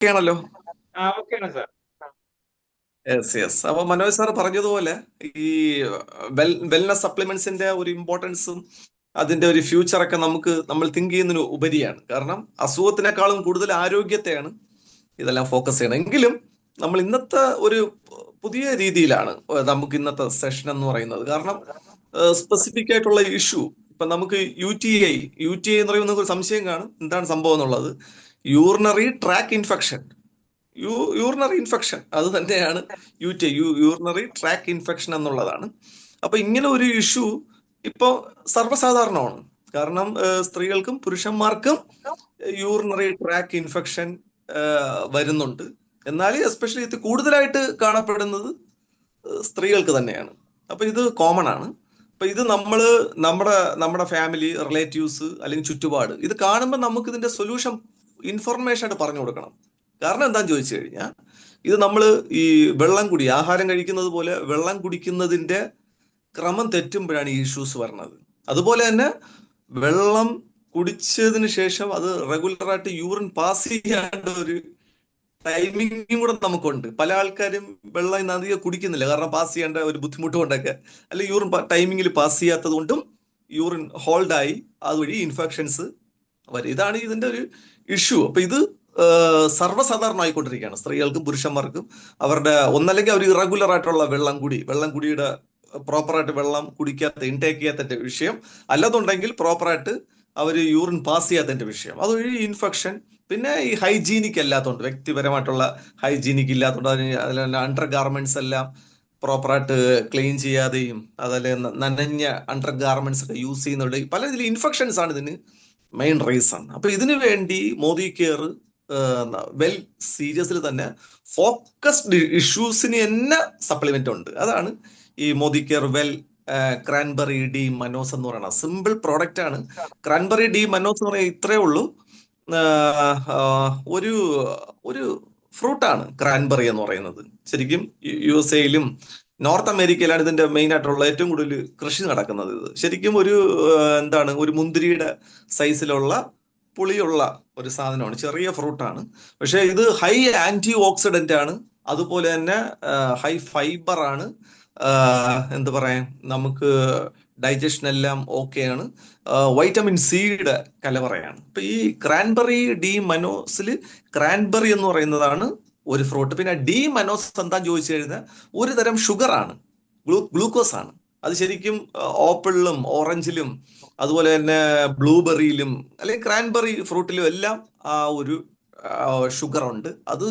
ഒക്കെയാണല്ലോ. ഓക്കെയാണ് sir. Yes yes. അപ്പൊ Manoj sir പറഞ്ഞതുപോലെ ഈ വെൽനസ് സപ്ലിമെന്റ്സിന്റെ ഒരു ഇമ്പോർട്ടൻസും അതിന്റെ ഒരു ഫ്യൂച്ചറൊക്കെ നമ്മൾ തിങ്ക് ചെയ്യുന്നതിന് ഉപരിയാണ്. കാരണം അസുഖത്തിനേക്കാളും കൂടുതൽ ആരോഗ്യത്തെയാണ് ഇതെല്ലാം ഫോക്കസ് ചെയ്യണം. എങ്കിലും നമ്മൾ ഇന്നത്തെ ഒരു പുതിയ രീതിയിലാണ് നമുക്ക് ഇന്നത്തെ സെഷൻ എന്ന് പറയുന്നത്. കാരണം സ്പെസിഫിക് ആയിട്ടുള്ള ഇഷ്യൂ ഇപ്പൊ നമുക്ക് യു ടി ഐ എന്ന് പറയുന്ന ഒരു സംശയം കാണും, എന്താണ് സംഭവം എന്നുള്ളത്. Urinary track infection. Urinary infection അത് തന്നെയാണ് യൂറിനറി ട്രാക്ക് ഇൻഫെക്ഷൻ എന്നുള്ളതാണ്. അപ്പൊ ഇങ്ങനെ ഒരു ഇഷ്യൂ ഇപ്പോ സർവ്വസാധാരണമാണ്. കാരണം സ്ത്രീകൾക്കും പുരുഷന്മാർക്കും യൂറിനറി ട്രാക്ക് ഇൻഫെക്ഷൻ വരുന്നുണ്ട്. എന്നാൽ എസ്പെഷ്യലി ഇത് കൂടുതലായിട്ട് കാണപ്പെടുന്നത് സ്ത്രീകൾക്ക് തന്നെയാണ്. അപ്പൊ ഇത് കോമൺ ആണ്. അപ്പൊ ഇത് നമ്മുടെ നമ്മുടെ ഫാമിലി റിലേറ്റീവ്സ് അല്ലെങ്കിൽ ചുറ്റുപാട് ഇത് കാണുമ്പോൾ നമുക്ക് ഇതിന്റെ സൊല്യൂഷൻ ഇൻഫർമേഷൻ ആയിട്ട് പറഞ്ഞു കൊടുക്കണം. കാരണം എന്താന്ന് ചോദിച്ചു കഴിഞ്ഞാൽ ഇത് നമ്മൾ ഈ ആഹാരം കഴിക്കുന്നത് പോലെ വെള്ളം കുടിക്കുന്നതിന്റെ ക്രമം തെറ്റുമ്പോഴാണ് ഈ ഇഷ്യൂസ് വരുന്നത്. അതുപോലെ തന്നെ വെള്ളം കുടിച്ചതിന് ശേഷം അത് റെഗുലറായിട്ട് യൂറിൻ പാസ് ചെയ്യാണ്ട് ഒരു ടൈമിങ്ങും കൂടെ നമുക്കുണ്ട്. പല ആൾക്കാരും വെള്ളം ഇന്ന് അധികം കുടിക്കുന്നില്ല, കാരണം പാസ് ചെയ്യേണ്ട ഒരു ബുദ്ധിമുട്ട് കൊണ്ടൊക്കെ, അല്ലെങ്കിൽ യൂറിൻ ടൈമിങ്ങിൽ പാസ് ചെയ്യാത്തത് കൊണ്ടും യൂറിൻ ഹോൾഡായി അതുവഴി ഇൻഫെക്ഷൻസ് വരും. ഇതാണ് ഇതിന്റെ ഒരു ഇഷ്യൂ. അപ്പൊ ഇത് സർവ്വസാധാരണമായിക്കൊണ്ടിരിക്കുകയാണ്. സ്ത്രീകൾക്കും പുരുഷന്മാർക്കും അവരുടെ ഒന്നല്ലെങ്കിൽ അവർ ഇറഗുലർ ആയിട്ടുള്ള വെള്ളം കുടിയുടെ പ്രോപ്പറായിട്ട് വെള്ളം കുടിക്കാത്ത ഇൻടേക്ക് ചെയ്യാത്തതിന്റെ വിഷയം, അല്ലാതുണ്ടെങ്കിൽ പ്രോപ്പറായിട്ട് അവർ യൂറിൻ പാസ് ചെയ്യാത്തതിന്റെ വിഷയം, അതുവഴി ഇൻഫെക്ഷൻ. പിന്നെ ഈ ഹൈജീനിക് അല്ലാത്തതുകൊണ്ട്, വ്യക്തിപരമായിട്ടുള്ള ഹൈജീനിക് ഇല്ലാത്തതുകൊണ്ട് അതിൽ അണ്ടർ ഗാർമെന്റ്സ് എല്ലാം പ്രോപ്പറായിട്ട് ക്ലീൻ ചെയ്യാതെയും അതല്ലേ നനഞ്ഞ അണ്ടർ ഗാർമെന്റ്സ് ഒക്കെ യൂസ് ചെയ്യുന്നുണ്ട്. പല ഇതിൽ ഇൻഫെക്ഷൻസ് ആണ് ഇതിന് മെയിൻ റീസൺ. അപ്പൊ ഇതിനു വേണ്ടി മോദി കെയർ വെൽ സീരിയസിൽ തന്നെ ഫോക്കസ്ഡ് ഇഷ്യൂസിന് തന്നെ സപ്ലിമെന്റ് ഉണ്ട്. അതാണ് ഈ Modicare well cranberry D mannose എന്ന് പറയുന്നത്. സിമ്പിൾ പ്രോഡക്റ്റ് ആണ്. ക്രാൻബെറി ഡി മനോസ് എന്ന് പറയുന്നത് ഇത്രയേ ഉള്ളൂ. ഒരു ഒരു ഫ്രൂട്ടാണ് ക്രാൻബെറി എന്ന് പറയുന്നത്. ശരിക്കും USA-യിലും നോർത്ത് അമേരിക്കയിലാണ് ഇതിന്റെ മെയിൻ ആയിട്ടുള്ള ഏറ്റവും കൂടുതൽ കൃഷി നടക്കുന്നത്. ഇത് ശരിക്കും എന്താണ്, ഒരു മുന്തിരിയുടെ സൈസിലുള്ള പുളിയുള്ള ഒരു സാധനമാണ്, ചെറിയ ഫ്രൂട്ടാണ്. പക്ഷെ ഇത് ഹൈ ആന്റി ഓക്സിഡന്റ് ആണ്. അതുപോലെ തന്നെ ഹൈ ഫൈബർ ആണ്. എന്താ പറയാ, നമുക്ക് ഡൈജഷൻ എല്ലാം ഓക്കെയാണ്. വൈറ്റമിൻ സിയുടെ കലവറയാണ്. ഇപ്പൊ ഈ ക്രാൻബെറി ഡി മനോസിൽ ക്രാൻബെറി എന്ന് പറയുന്നതാണ് ഒരു ഫ്രൂട്ട്. പിന്നെ ഡി മനോസ് എന്താന്ന് ചോദിച്ചു കഴിഞ്ഞാൽ ഒരു തരം ഷുഗർ ആണ്, ഗ്ലൂക്കോസ് ആണ്. അത് ശരിക്കും ഓപ്പിളിലും ഓറഞ്ചിലും അതുപോലെ തന്നെ ബ്ലൂബെറിയിലും അല്ലെങ്കിൽ ക്രാൻബെറി ഫ്രൂട്ടിലും എല്ലാം ആ ഒരു ഷുഗർ ഉണ്ട്. അത്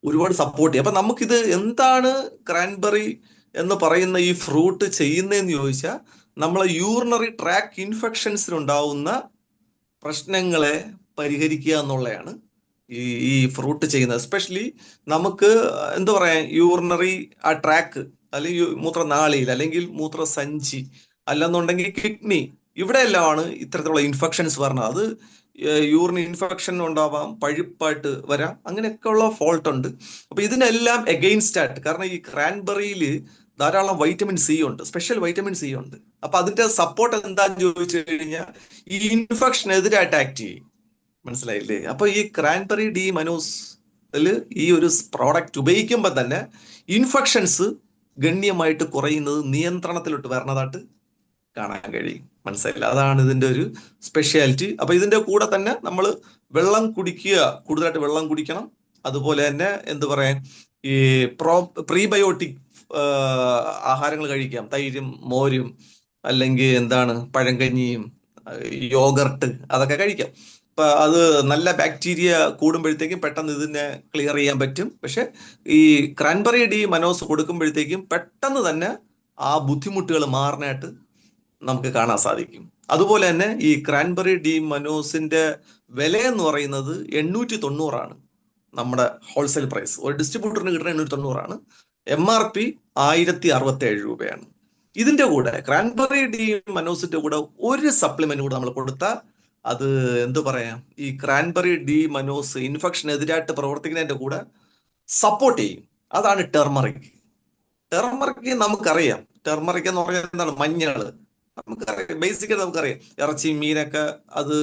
ഒരുപാട് സപ്പോർട്ട് ചെയ്യും. അപ്പൊ നമുക്കിത് എന്താണ് ക്രാൻബെറി എന്ന് പറയുന്ന ഈ ഫ്രൂട്ട് ചെയ്യുന്നതെന്ന് ചോദിച്ചാൽ നമ്മളെ യൂറിനറി ട്രാക്ക് ഇൻഫെക്ഷൻസിനുണ്ടാവുന്ന പ്രശ്നങ്ങളെ പരിഹരിക്കുക എന്നുള്ളതാണ് ഈ ഈ ഫ്രൂട്ട് ചെയ്യുന്നത്. എസ്പെഷ്യലി നമുക്ക് എന്താ പറയാ, യൂറിനറി ആ ട്രാക്ക് അല്ലെങ്കിൽ മൂത്രനാളിയിൽ അല്ലെങ്കിൽ മൂത്രസഞ്ചി അല്ലെന്നുണ്ടെങ്കിൽ കിഡ്നി, ഇവിടെയെല്ലാമാണ് ഇത്തരത്തിലുള്ള ഇൻഫെക്ഷൻസ് വരുന്നത്. അത് യൂറിൻ ഇൻഫെക്ഷൻ ഉണ്ടാവാം, പഴുപ്പായിട്ട് വരാം, അങ്ങനെയൊക്കെയുള്ള ഫോൾട്ട് ഉണ്ട്. അപ്പൊ ഇതിനെല്ലാം എഗെയിൻസ്റ്റ് ആയിട്ട്, കാരണം ഈ ക്രാൻബെറിയിൽ ധാരാളം വൈറ്റമിൻ സി ഉണ്ട്, സ്പെഷ്യൽ വൈറ്റമിൻ സി ഉണ്ട്. അപ്പൊ അതിന്റെ സപ്പോർട്ട് എന്താന്ന് ചോദിച്ചു കഴിഞ്ഞാൽ ഈ ഇൻഫെക്ഷനെതിരായിട്ട് ആക്ട് ചെയ്യും. മനസ്സിലായില്ലേ? അപ്പൊ ഈ ക്രാൻബെറി ഡി മനോസ് ഈ ഒരു പ്രോഡക്റ്റ് ഉപയോഗിക്കുമ്പോൾ തന്നെ ഇൻഫെക്ഷൻസ് ഗണ്യമായിട്ട് കുറയുന്നത്, നിയന്ത്രണത്തിലോട്ട് വരണതായിട്ട് കാണാൻ കഴിയും. മനസ്സിലായില്ല? അതാണ് ഇതിന്റെ ഒരു സ്പെഷ്യാലിറ്റി. അപ്പൊ ഇതിന്റെ കൂടെ തന്നെ നമ്മൾ വെള്ളം കുടിക്കുക, കൂടുതലായിട്ട് വെള്ളം കുടിക്കണം. അതുപോലെ തന്നെ എന്ത് പറയാൻ, ഈ പ്രീബയോട്ടിക് ആഹാരങ്ങൾ കഴിക്കാം. തൈരും മോരും അല്ലെങ്കിൽ എന്താണ് പഴങ്കഞ്ഞിയും യോഗർട്ട് അതൊക്കെ കഴിക്കാം. അപ്പൊ അത് നല്ല ബാക്ടീരിയ കൂടുമ്പോഴത്തേക്കും പെട്ടെന്ന് ഇതിനെ ക്ലിയർ ചെയ്യാൻ പറ്റും. പക്ഷെ ഈ ക്രാൻബെറി ഡി മനോസ് കൊടുക്കുമ്പോഴത്തേക്കും പെട്ടെന്ന് തന്നെ ആ ബുദ്ധിമുട്ടുകൾ മാറാനായിട്ട് നമുക്ക് കാണാൻ സാധിക്കും. അതുപോലെ തന്നെ ഈ ക്രാൻബെറി ഡി മനോസിന്റെ വില എന്ന് പറയുന്നത് 890 നമ്മുടെ ഹോൾസെയിൽ പ്രൈസ്. ഒരു ഡിസ്ട്രിബ്യൂട്ടറിന് കിട്ടുന്ന 890. MRP 1067 ഇതിന്റെ കൂടെ ക്രാൻബെറി ഡി മനോസിന്റെ കൂടെ ഒരു സപ്ലിമെന്റ് കൂടെ നമ്മൾ കൊടുത്താൽ അത് എന്തു പറയാം, ഈ ക്രാൻബെറി ഡി മനോസ് ഇൻഫെക്ഷനെതിരായിട്ട് പ്രവർത്തിക്കുന്നതിന്റെ കൂടെ സപ്പോർട്ട് ചെയ്യും. അതാണ് ടെർമറിക്. ടെർമറിക് നമുക്കറിയാം. ടെർമറിക് എന്ന് പറഞ്ഞാൽ എന്താണ്, മഞ്ഞള്. നമുക്കറിയാം, ബേസിക്കലി നമുക്കറിയാം. ഇറച്ചി മീനൊക്കെ അത്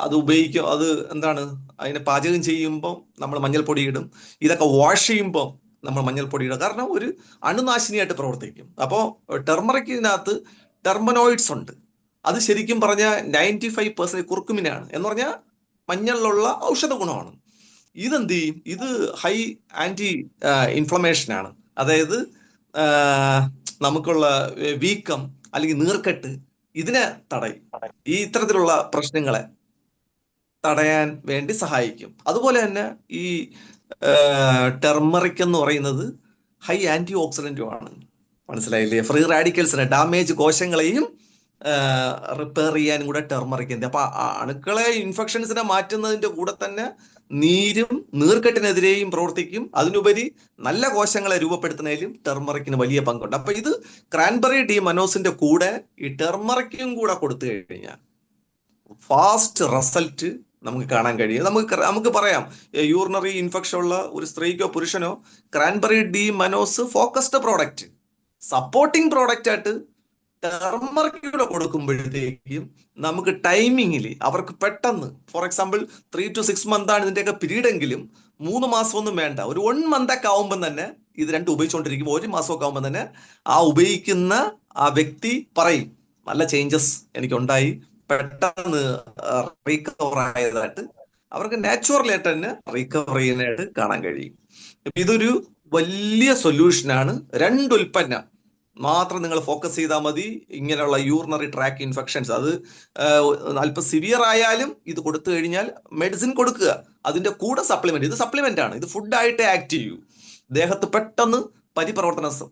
അത് ഉപയോഗിക്കും. അത് എന്താണ്, അതിനെ പാചകം ചെയ്യുമ്പോൾ നമ്മൾ മഞ്ഞൾപ്പൊടി ഇടും. ഇതൊക്കെ വാഷ് ചെയ്യുമ്പോൾ നമ്മൾ മഞ്ഞൾപ്പൊടി ഇടും. കാരണം ഒരു അണുനാശിനിയായിട്ട് പ്രവർത്തിക്കും. അപ്പോൾ ടെർമറിക്കിനകത്ത് ടെർമനോയിഡ്സ് ഉണ്ട്. അത് ശരിക്കും പറഞ്ഞാൽ 95% കുർക്കുമിനാണ് എന്ന് പറഞ്ഞാൽ മഞ്ഞളിലുള്ള ഔഷധ ഗുണമാണ്. ഇതെന്ത് ചെയ്യും? ഇത് ഹൈ ആന്റി ഇൻഫ്ലമേഷനാണ്. അതായത് നമുക്കുള്ള വീക്കം അല്ലെങ്കിൽ നീർക്കെട്ട് ഇതിനെ തടയും. ഈ ഇത്തരത്തിലുള്ള പ്രശ്നങ്ങളെ തടയാൻ വേണ്ടി സഹായിക്കും. അതുപോലെ തന്നെ ഈ ടെർമറിക് എന്ന് പറയുന്നത് ഹൈ ആന്റി ഓക്സിഡന്റും ആണ്. മനസ്സിലായില്ലേ? ഫ്രീ റാഡിക്കൽസിനെ, ഡാമേജ് കോശങ്ങളെയും റിപ്പയർ ചെയ്യാനും കൂടെ ടെർമറിക്കിന്റെ. അപ്പൊ അണുക്കളെ, ഇൻഫെക്ഷൻസിനെ മാറ്റുന്നതിന്റെ കൂടെ തന്നെ നീരും നീർക്കെട്ടിനെതിരെയും പ്രവർത്തിക്കും. അതിനുപരി നല്ല കോശങ്ങളെ രൂപപ്പെടുത്തുന്നതിലും ടെർമറിക്കിന് വലിയ പങ്കുണ്ട്. അപ്പൊ ഇത് ക്രാൻബെറി ഡി മനോസിന്റെ കൂടെ ഈ ടെർമറിക്കും കൂടെ കൊടുത്തു കഴിഞ്ഞാൽ ഫാസ്റ്റ് റിസൾട്ട് നമുക്ക് കാണാൻ കഴിയും. നമുക്ക് പറയാം, യൂറിനറി ഇൻഫെക്ഷൻ ഉള്ള ഒരു സ്ത്രീക്കോ പുരുഷനോ cranberry D mannose focused product, supporting product ആയിട്ട് ടെർമറിക്കൂടെ കൊടുക്കുമ്പോഴത്തേക്കും നമുക്ക് ടൈമിങ്ങിൽ അവർക്ക് പെട്ടെന്ന്, ഫോർ എക്സാമ്പിൾ 3 to 6 months ആണ് ഇതിന്റെയൊക്കെ പീരീഡ് എങ്കിലും 3 മാസമൊന്നും വേണ്ട, ഒരു 1 month ഒക്കെ ആവുമ്പോൾ തന്നെ ഇത് രണ്ടും ഉപയോഗിച്ചുകൊണ്ടിരിക്കുമ്പോൾ 1 മാസമൊക്കെ ആവുമ്പോൾ തന്നെ ആ ഉപയോഗിക്കുന്ന ആ വ്യക്തി പറയും, നല്ല ചേഞ്ചസ് എനിക്കുണ്ടായി, പെട്ടെന്ന് റീകവർ ആയതായിട്ട് അവർക്ക് നാച്ചുറലായിട്ട് തന്നെ റീകവർ ചെയ്യാനായിട്ട് കാണാൻ കഴിയും. ഇതൊരു വലിയ സൊല്യൂഷനാണ്. 2 ഉൽപ്പന്നം മാത്രം നിങ്ങൾ ഫോക്കസ് ചെയ്താൽ മതി. ഇങ്ങനെയുള്ള യൂറിനറി ട്രാക്ക് ഇൻഫെക്ഷൻസ്, അത് അല്പം സിവിയർ ആയാലും ഇത് കൊടുത്തു കഴിഞ്ഞാൽ മെഡിസിൻ കൊടുക്കുക, അതിന്റെ കൂടെ സപ്ലിമെന്റ്. ഇത് സപ്ലിമെന്റ് ആണ്, ഇത് ഫുഡായിട്ട് ആക്ട് ചെയ്യൂ. ദേഹത്ത് പെട്ടെന്ന്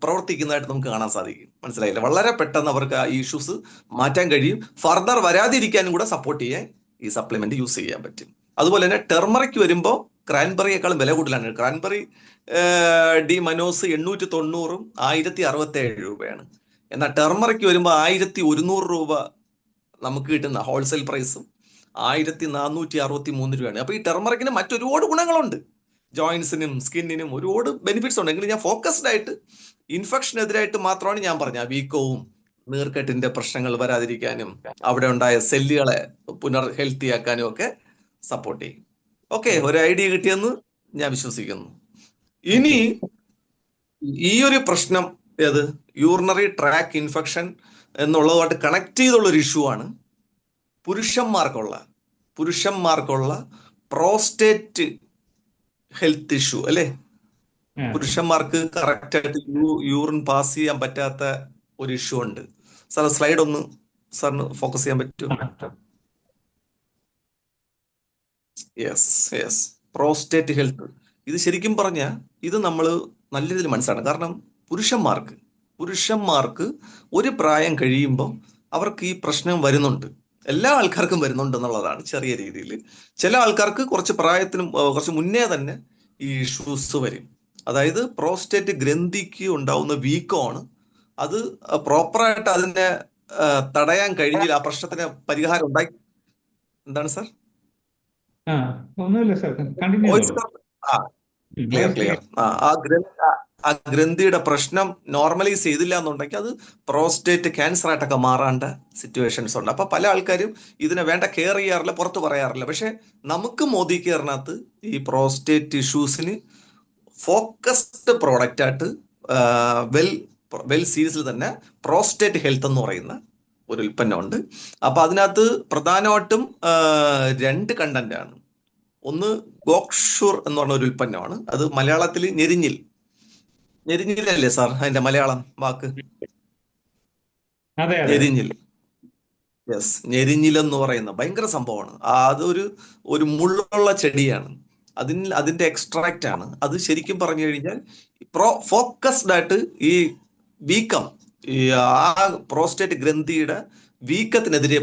പ്രവർത്തിക്കുന്നതായിട്ട് നമുക്ക് കാണാൻ സാധിക്കും. മനസ്സിലായില്ലേ? വളരെ പെട്ടെന്ന് അവർക്ക് ആ ഇഷ്യൂസ് മാറ്റാൻ കഴിയും. ഫർദർ വരാതിരിക്കാനും കൂടെ സപ്പോർട്ട് ചെയ്യാൻ ഈ സപ്ലിമെന്റ് യൂസ് ചെയ്യാൻ പറ്റും. അതുപോലെ തന്നെ ടെർമറിക്ക് വരുമ്പോൾ ക്രാൻബെറിയേക്കാളും വില കൂടുതലാണ്. ക്രാൻബെറി ഡി മനോസ് 890 1067 രൂപയാണ്. എന്നാൽ ടെർമറിക്ക് വരുമ്പോൾ 1100 രൂപ നമുക്ക് കിട്ടുന്ന ഹോൾസെയിൽ പ്രൈസും 1463 രൂപയാണ്. അപ്പൊ ഈ ടെർമറിക്കിന് മറ്റൊരുപാട് ഗുണങ്ങളുണ്ട്, ജോയിന്റ്സിനും സ്കിന്നിനും ഒരുപാട് ബെനിഫിറ്റ്സ് ഉണ്ട്. എങ്കിലും ഞാൻ ഫോക്കസ്ഡ് ആയിട്ട് ഇൻഫെക്ഷനെതിരായിട്ട് മാത്രമാണ് ഞാൻ പറഞ്ഞ വീക്കവും നീർക്കെട്ടിന്റെ പ്രശ്നങ്ങൾ വരാതിരിക്കാനും അവിടെ ഉണ്ടായ സെല്ലുകളെ ഹെൽത്തി ആക്കാനും ഒക്കെ സപ്പോർട്ട് ചെയ്യും. ഓക്കെ, ഒരു ഐഡിയ കിട്ടിയെന്ന് ഞാൻ വിശ്വസിക്കുന്നു. ഇനി ഈ ഒരു പ്രശ്നം, ഏത് യൂറിനറി ട്രാക്ക് ഇൻഫെക്ഷൻ എന്നുള്ളതുമായിട്ട് കണക്ട് ചെയ്തുള്ള ഒരു ഇഷ്യൂ ആണ് പുരുഷന്മാർക്കുള്ള പ്രോസ്റ്റേറ്റ് ഹെൽത്ത് ഇഷ്യൂ അല്ലേ? പുരുഷന്മാർക്ക് കറക്റ്റ് ആയിട്ട് യൂറിൻ പാസ് ചെയ്യാൻ പറ്റാത്ത ഒരു ഇഷ്യൂ ഉണ്ട്. സാർ സ്ലൈഡ് ഒന്ന് സാറിന് ഫോക്കസ് ചെയ്യാൻ പറ്റുമോ? Yes, prostate health. ഇത് ശരിക്കും പറഞ്ഞാൽ ഇത് നമ്മൾ നല്ല രീതിയിൽ മനസ്സിലാണ്. കാരണം പുരുഷന്മാർക്ക് ഒരു പ്രായം കഴിയുമ്പോൾ അവർക്ക് ഈ പ്രശ്നം വരുന്നുണ്ട്. എല്ലാ ആൾക്കാർക്കും വരുന്നുണ്ട് എന്നുള്ളതാണ് ചെറിയ രീതിയിൽ. ചില ആൾക്കാർക്ക് കുറച്ച് മുന്നേ തന്നെ ഈ ഇഷ്യൂസ് വരും. അതായത് പ്രോസ്റ്റേറ്റ് ഗ്രന്ഥിക്ക് ഉണ്ടാവുന്ന വീക്കമാണ്. അത് പ്രോപ്പറായിട്ട് അതിനെ തടയാൻ കഴിഞ്ഞില്ല, ആ പ്രശ്നത്തിന് പരിഹാരം ഉണ്ടാക്കി. എന്താണ് സാർ? ഒന്നുമില്ല സാർ, കണ്ടിന്യൂ ചെയ്തോളൂ. ക്ലിയർ. ആ ഗ്രന്ഥിയുടെ പ്രശ്നം നോർമലൈസ് ചെയ്തില്ല എന്നുണ്ടെങ്കിൽ അത് പ്രോസ്റ്റേറ്റ് ക്യാൻസർ ആയിട്ടൊക്കെ മാറേണ്ട സിറ്റുവേഷൻസ് ഉണ്ട്. അപ്പൊ പല ആൾക്കാരും ഇതിനെ വേണ്ട കെയർ ചെയ്യാറില്ല, പുറത്ത് പറയാറില്ല. പക്ഷെ നമുക്ക് മോദി കെയറിനകത്ത് ഈ പ്രോസ്റ്റേറ്റ് ഇഷ്യൂസിന് ഫോക്കസ്ഡ് പ്രോഡക്റ്റ് ആയിട്ട് വെൽ സീരീസിൽ തന്നെ പ്രോസ്റ്റേറ്റ് ഹെൽത്ത് എന്ന് പറയുന്ന ഒരു ഉൽപ്പന്നമുണ്ട്. അപ്പൊ അതിനകത്ത് പ്രധാനമായിട്ടും 2 കണ്ടന്റ് ആണ്. ഒന്ന് ഗോക്ഷൂർ എന്ന് പറഞ്ഞ ഒരു ഉൽപ്പന്നമാണ്. അത് മലയാളത്തിൽ ഞെരിഞ്ഞിലല്ലേ സാർ അതിന്റെ മലയാളം വാക്ക്? ഞെരിഞ്ഞിൽ. യെസ്, ഞെരിഞ്ഞിൽ എന്ന് പറയുന്ന ഭയങ്കര സംഭവമാണ്. അതൊരു മുള്ളുള്ള ചെടിയാണ്. അതിന്റെ എക്സ്ട്രാക്റ്റ് ആണ്. അത് ശരിക്കും പറഞ്ഞു കഴിഞ്ഞാൽ ഫോക്കസ്ഡ് ആയിട്ട് ഈ വീക്കം, ആ പ്രോസ്റ്റേറ്റ് ഗ്രന്ഥിയുടെ വീക്കത്തിനെതിരെ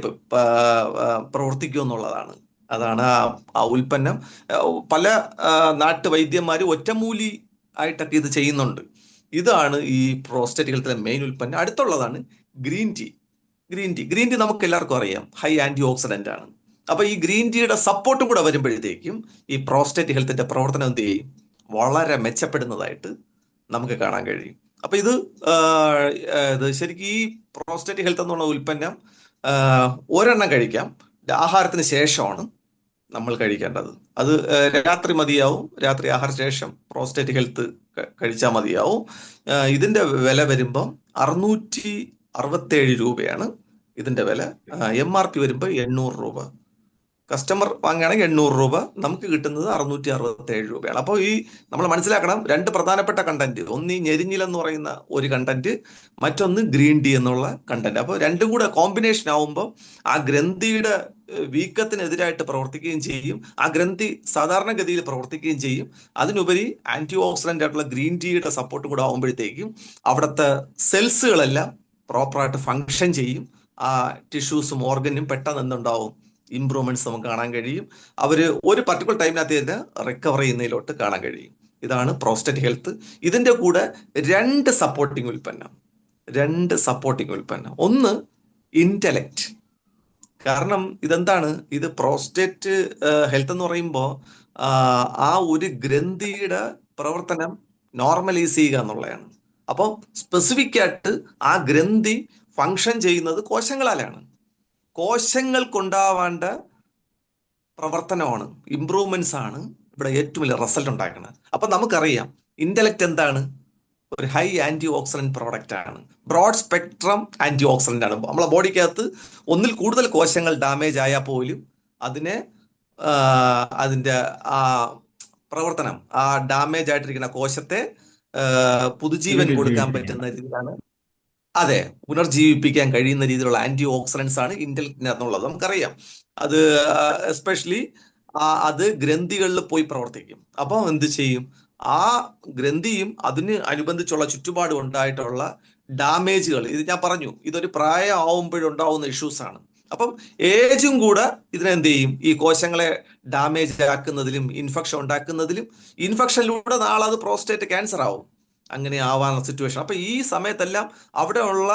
പ്രവർത്തിക്കും എന്നുള്ളതാണ്. അതാണ് ആ ഉൽപ്പന്നം. പല നാട്ടുവൈദ്യന്മാർ ഒറ്റമൂലി ആയിട്ടൊക്കെ ഇത് ചെയ്യുന്നുണ്ട്. ഇതാണ് ഈ പ്രോസ്റ്റേറ്റ് ഹെൽത്തിലെ മെയിൻ ഉൽപ്പന്നം. അടുത്തുള്ളതാണ് ഗ്രീൻ ടീ നമുക്ക് എല്ലാവർക്കും അറിയാം, ഹൈ ആന്റി ഓക്സിഡന്റ് ആണ്. അപ്പൊ ഈ ഗ്രീൻ ടീയുടെ സപ്പോർട്ടും കൂടെ വരുമ്പോഴത്തേക്കും ഈ പ്രോസ്റ്റേറ്റ് ഹെൽത്തിന്റെ പ്രവർത്തനം എന്ത് ചെയ്യും? വളരെ മെച്ചപ്പെടുന്നതായിട്ട് നമുക്ക് കാണാൻ കഴിയും. അപ്പൊ ഇത് ശരിക്കും ഈ പ്രോസ്റ്റേറ്റ് ഹെൽത്ത് എന്നുള്ള ഉൽപ്പന്നം ഒരെണ്ണം കഴിക്കാം, ആഹാരത്തിന് ശേഷമാണ് നമ്മൾ കഴിക്കേണ്ടത്. അത് രാത്രി മതിയാവും. രാത്രി ആഹാരത്തിന് ശേഷം പ്രോസ്റ്റേറ്റ് ഹെൽത്ത് കഴിച്ചാൽ മതിയാവും. ഇതിന്റെ വില വരുമ്പം 667 രൂപയാണ് ഇതിന്റെ വില. MRP വരുമ്പോൾ 800 രൂപ. കസ്റ്റമർ വാങ്ങുകയാണെങ്കിൽ 800 രൂപ, നമുക്ക് കിട്ടുന്നത് 667 രൂപയാണ്. അപ്പോൾ ഈ നമ്മൾ മനസ്സിലാക്കണം, രണ്ട് പ്രധാനപ്പെട്ട കണ്ടന്റ്. ഒന്ന് ഈ ഞെരിഞ്ഞിൽ എന്ന് പറയുന്ന ഒരു കണ്ടന്റ്, മറ്റൊന്ന് ഗ്രീൻ ടീ എന്നുള്ള കണ്ടന്റ്. അപ്പോൾ രണ്ടും കൂടെ കോമ്പിനേഷൻ ആവുമ്പോൾ ആ ഗ്രന്ഥിയുടെ വീക്കത്തിനെതിരായിട്ട് പ്രവർത്തിക്കുകയും ചെയ്യും, ആ ഗ്രന്ഥി സാധാരണഗതിയിൽ പ്രവർത്തിക്കുകയും ചെയ്യും. അതിനുപരി ആന്റി ഓക്സിഡന്റ് ആയിട്ടുള്ള ഗ്രീൻ ടീയുടെ സപ്പോർട്ട് കൂടെ ആവുമ്പോഴത്തേക്കും അവിടുത്തെ സെൽസുകളെല്ലാം പ്രോപ്പറായിട്ട് ഫങ്ഷൻ ചെയ്യും. ആ ടിഷ്യൂസും ഓർഗനും പെട്ടെന്ന് എന്തുണ്ടാവും, ഇംപ്രൂവ്മെന്റ്സ് നമുക്ക് കാണാൻ കഴിയും. അവർ ഒരു പർട്ടിക്കുലർ ടൈമിനകത്ത് തന്നെ റിക്കവർ ചെയ്യുന്നതിലോട്ട് കാണാൻ കഴിയും. ഇതാണ് പ്രോസ്റ്റേറ്റ് ഹെൽത്ത്. ഇതിന്റെ കൂടെ രണ്ട് സപ്പോർട്ടിംഗ് ഉൽപ്പന്നം. ഒന്ന് ഇന്റലക്ട്. കാരണം ഇതെന്താണ്, ഇത് പ്രോസ്റ്റേറ്റ് ഹെൽത്ത് എന്ന് പറയുമ്പോൾ ആ ഒരു ഗ്രന്ഥിയുടെ പ്രവർത്തനം നോർമലൈസ് ചെയ്യുക എന്നുള്ളതാണ്. അപ്പം സ്പെസിഫിക് ആയിട്ട് ആ ഗ്രന്ഥി ഫങ്ഷൻ ചെയ്യുന്നത് കോശങ്ങളാലാണ്. കോശങ്ങൾക്കുണ്ടാവേണ്ട പ്രവർത്തനമാണ്, ഇംപ്രൂവ്മെന്റ്സ് ആണ് ഇവിടെ ഏറ്റവും വലിയ റിസൾട്ട് ഉണ്ടാക്കുന്നത്. അപ്പൊ നമുക്കറിയാം ഇന്റലക്ട് എന്താണ്, ഒരു ഹൈ ആന്റി ഓക്സിഡന്റ് പ്രോഡക്റ്റ് ആണ്, ബ്രോഡ് സ്പെക്ട്രം ആന്റി ഓക്സിഡന്റ് ആണ്. നമ്മളെ ബോഡിക്കകത്ത് ഒന്നിൽ കൂടുതൽ കോശങ്ങൾ ഡാമേജ് ആയാൽ പോലും അതിന്റെ ആ പ്രവർത്തനം, ആ ഡാമേജ് ആയിട്ടിരിക്കുന്ന കോശത്തെ പുതുജീവൻ കൊടുക്കാൻ പറ്റുന്ന രീതിയിലാണ്, അതെ, പുനർജീവിപ്പിക്കാൻ കഴിയുന്ന രീതിയിലുള്ള ആന്റി ഓക്സിഡൻസ് ആണ് ഇന്റലക്റ്റിനകത്തുള്ളത്. നമുക്കറിയാം അത് എസ്പെഷ്യലി അത് ഗ്രന്ഥികളിൽ പോയി പ്രവർത്തിക്കും. അപ്പോൾ എന്ത് ചെയ്യും, ആ ഗ്രന്ഥിയും അതിന് അനുബന്ധിച്ചുള്ള ചുറ്റുപാടും ഉണ്ടായിട്ടുള്ള ഡാമേജുകൾ, ഇത് ഞാൻ പറഞ്ഞു, ഇതൊരു പ്രായം ആവുമ്പോഴുണ്ടാവുന്ന ഇഷ്യൂസ് ആണ്. അപ്പം ഏജും കൂടെ ഇതിനെന്ത് ചെയ്യും, ഈ കോശങ്ങളെ ഡാമേജ് ആക്കുന്നതിലും ഇൻഫെക്ഷൻ ഉണ്ടാക്കുന്നതിലും, ഇൻഫെക്ഷനിലൂടെ നാളെ അത് പ്രോസ്റ്റേറ്റ് ക്യാൻസർ ആവും. അങ്ങനെ ആവാനുള്ള സിറ്റുവേഷൻ. അപ്പൊ ഈ സമയത്തെല്ലാം അവിടെയുള്ള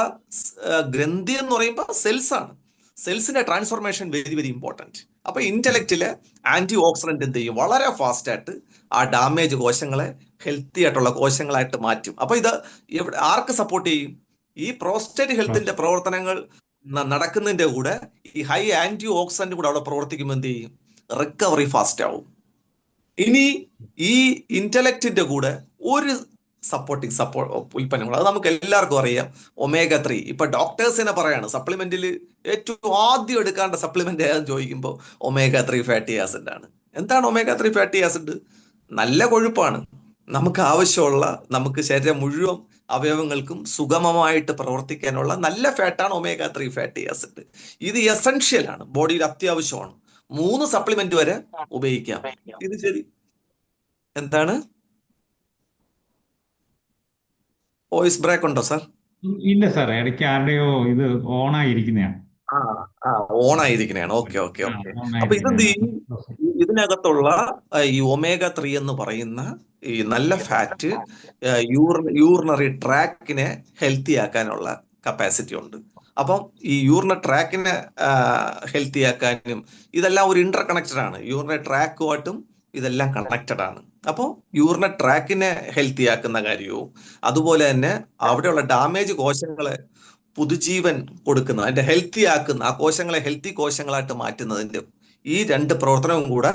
ഗ്രന്ഥി എന്ന് പറയുമ്പോൾ സെൽസ് ആണ്. സെൽസിന്റെ ട്രാൻസ്ഫോർമേഷൻ വെരി വെരി ഇമ്പോർട്ടൻറ്റ്. അപ്പൊ ഇന്റലക്റ്റില് ആന്റി ഓക്സിഡന്റ് എന്ത് ചെയ്യും, വളരെ ഫാസ്റ്റ് ആയിട്ട് ആ ഡാമേജ് കോശങ്ങളെ ഹെൽത്തി ആയിട്ടുള്ള കോശങ്ങളായിട്ട് മാറ്റും. അപ്പൊ ഇത് ആർക്ക് സപ്പോർട്ട് ചെയ്യും, ഈ പ്രോസ്റ്റേറ്റ് ഹെൽത്തിന്റെ പ്രവർത്തനങ്ങൾ നടക്കുന്നതിന്റെ കൂടെ ഈ ഹൈ ആന്റി ഓക്സിഡന്റ് കൂടെ അവിടെ പ്രവർത്തിക്കുമ്പോൾ എന്ത് ചെയ്യും, റിക്കവറി ഫാസ്റ്റ് ആവും. ഇനി ഈ ഇന്റലക്റ്റിന്റെ കൂടെ ഒരു ഉൽപ്പന്നങ്ങൾ, അത് നമുക്ക് എല്ലാവർക്കും അറിയാം, omega-3. ഇപ്പൊ ഡോക്ടേഴ്സിനെ പറയാണ് സപ്ലിമെന്റിൽ ഏറ്റവും ആദ്യം എടുക്കേണ്ട സപ്ലിമെന്റ് ഏതെന്ന് ചോദിക്കുമ്പോൾ omega-3 ഫാറ്റി ആസിഡ് ആണ്. എന്താണ് omega-3 ഫാറ്റി ആസിഡ്? നല്ല കൊഴുപ്പാണ്. നമുക്ക് ആവശ്യമുള്ള, നമുക്ക് ശരീരം മുഴുവൻ അവയവങ്ങൾക്കും സുഗമമായിട്ട് പ്രവർത്തിക്കാനുള്ള നല്ല ഫാറ്റാണ് omega-3 ഫാറ്റി ആസിഡ്. ഇത് എസെൻഷ്യൽ ആണ്, ബോഡിയിൽ അത്യാവശ്യമാണ്. 3 സപ്ലിമെന്റ് വരെ ഉപയോഗിക്കാം. ഇത് ശരി. എന്താണ് വോയിസ് ബ്രേക്ക് ഉണ്ടോ സാർ? ഇല്ല സാർ, ഇടയ്ക്ക് ആരുടെയോ ഇത് ഓൺ ആയിരിക്കുന്നതാണ്. ഓൺ ആയിരിക്കണേയാണ്. ഓക്കെ. അപ്പൊ ഇതെന്ത് ചെയ്യും, ഇതിനകത്തുള്ള ഈ omega-3 എന്ന് പറയുന്ന ഈ നല്ല ഫാറ്റ് യൂറിനറി ട്രാക്കിനെ ഹെൽത്തി ആക്കാനുള്ള കപ്പാസിറ്റി ഉണ്ട്. അപ്പം ഈ യൂറിനറി ട്രാക്കിനെ ഹെൽത്തി ആക്കാനും ഇതെല്ലാം ഒരു ഇന്റർ കണക്റ്റഡ് ആണ്. യൂറിനറി ട്രാക്കുമായിട്ടും ഇതെല്ലാം കണക്റ്റഡ് ആണ്. അപ്പോൾ യൂറിനറി ട്രാക്കിനെ ഹെൽത്തി ആക്കുന്ന കാര്യവും അതുപോലെ തന്നെ അവിടെയുള്ള ഡാമേജ് കോശങ്ങളെ പുതുജീവൻ കൊടുക്കുന്ന, അതിന്റെ ഹെൽത്തി ആക്കുന്ന, ആ കോശങ്ങളെ ഹെൽത്തി കോശങ്ങളായിട്ട് മാറ്റുന്നതിന്റെ ഈ രണ്ട് പ്രവർത്തനവും കൂടെ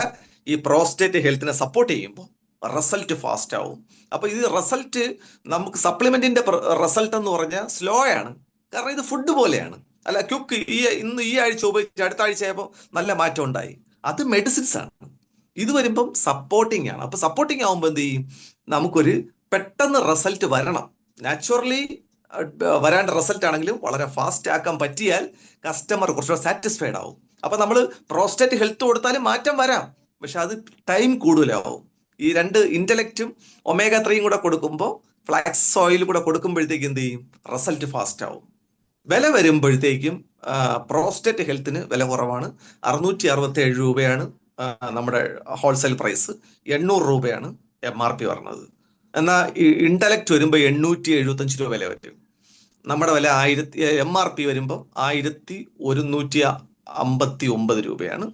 ഈ പ്രോസ്റ്റേറ്റ് ഹെൽത്തിനെ സപ്പോർട്ട് ചെയ്യുമ്പോൾ റിസൾട്ട് ഫാസ്റ്റ് ആവും. അപ്പൊ ഇത് റിസൾട്ട് നമുക്ക് സപ്ലിമെന്റിന്റെ റിസൾട്ട് എന്ന് പറഞ്ഞാൽ സ്ലോ ആണ്. കാരണം ഇത് ഫുഡ് പോലെയാണ്, അല്ല ക്യുക്ക്. ഇന്ന് ഈ ആഴ്ച ഉപയോഗിച്ച് അടുത്ത ആഴ്ച ആയപ്പോൾ നല്ല മാറ്റം ഉണ്ടായി. അത് മെഡിസിൻസ് ആണ്. ഇത് വരുമ്പം സപ്പോർട്ടിങ് ആണ്. അപ്പൊ സപ്പോർട്ടിങ് ആവുമ്പോൾ എന്ത് ചെയ്യും, നമുക്കൊരു പെട്ടെന്ന് റിസൾട്ട് വരണം. നാച്ചുറലി വരാണ്ട റിസൾട്ട് ആണെങ്കിലും വളരെ ഫാസ്റ്റ് ആക്കാൻ പറ്റിയാൽ കസ്റ്റമർ കുറച്ചുകൂടെ സാറ്റിസ്ഫൈഡ് ആവും. അപ്പൊ നമ്മൾ പ്രോസ്റ്റേറ്റ് ഹെൽത്ത് കൊടുത്താലും മാറ്റം വരാം, പക്ഷെ അത് ടൈം കൂടുതലാവും. ഈ രണ്ട് ഇന്റലക്റ്റും omega-3 കൂടെ കൊടുക്കുമ്പോൾ, ഫ്ലാക്സ് ഓയിൽ കൂടെ കൊടുക്കുമ്പോഴത്തേക്കും എന്ത് ചെയ്യും, റിസൾട്ട് ഫാസ്റ്റ് ആവും. വില വരുമ്പോഴത്തേക്കും പ്രോസ്റ്റേറ്റ് ഹെൽത്തിന് വില കുറവാണ്. 667 രൂപയാണ് നമ്മുടെ ഹോൾസെയിൽ പ്രൈസ്. 800 രൂപയാണ് MRP പറഞ്ഞത്. എന്നാൽ ഇന്റലക്ട് വരുമ്പോൾ 875 രൂപ വില വരും. നമ്മുടെ വില MRP വരുമ്പോൾ 1159 രൂപയാണ്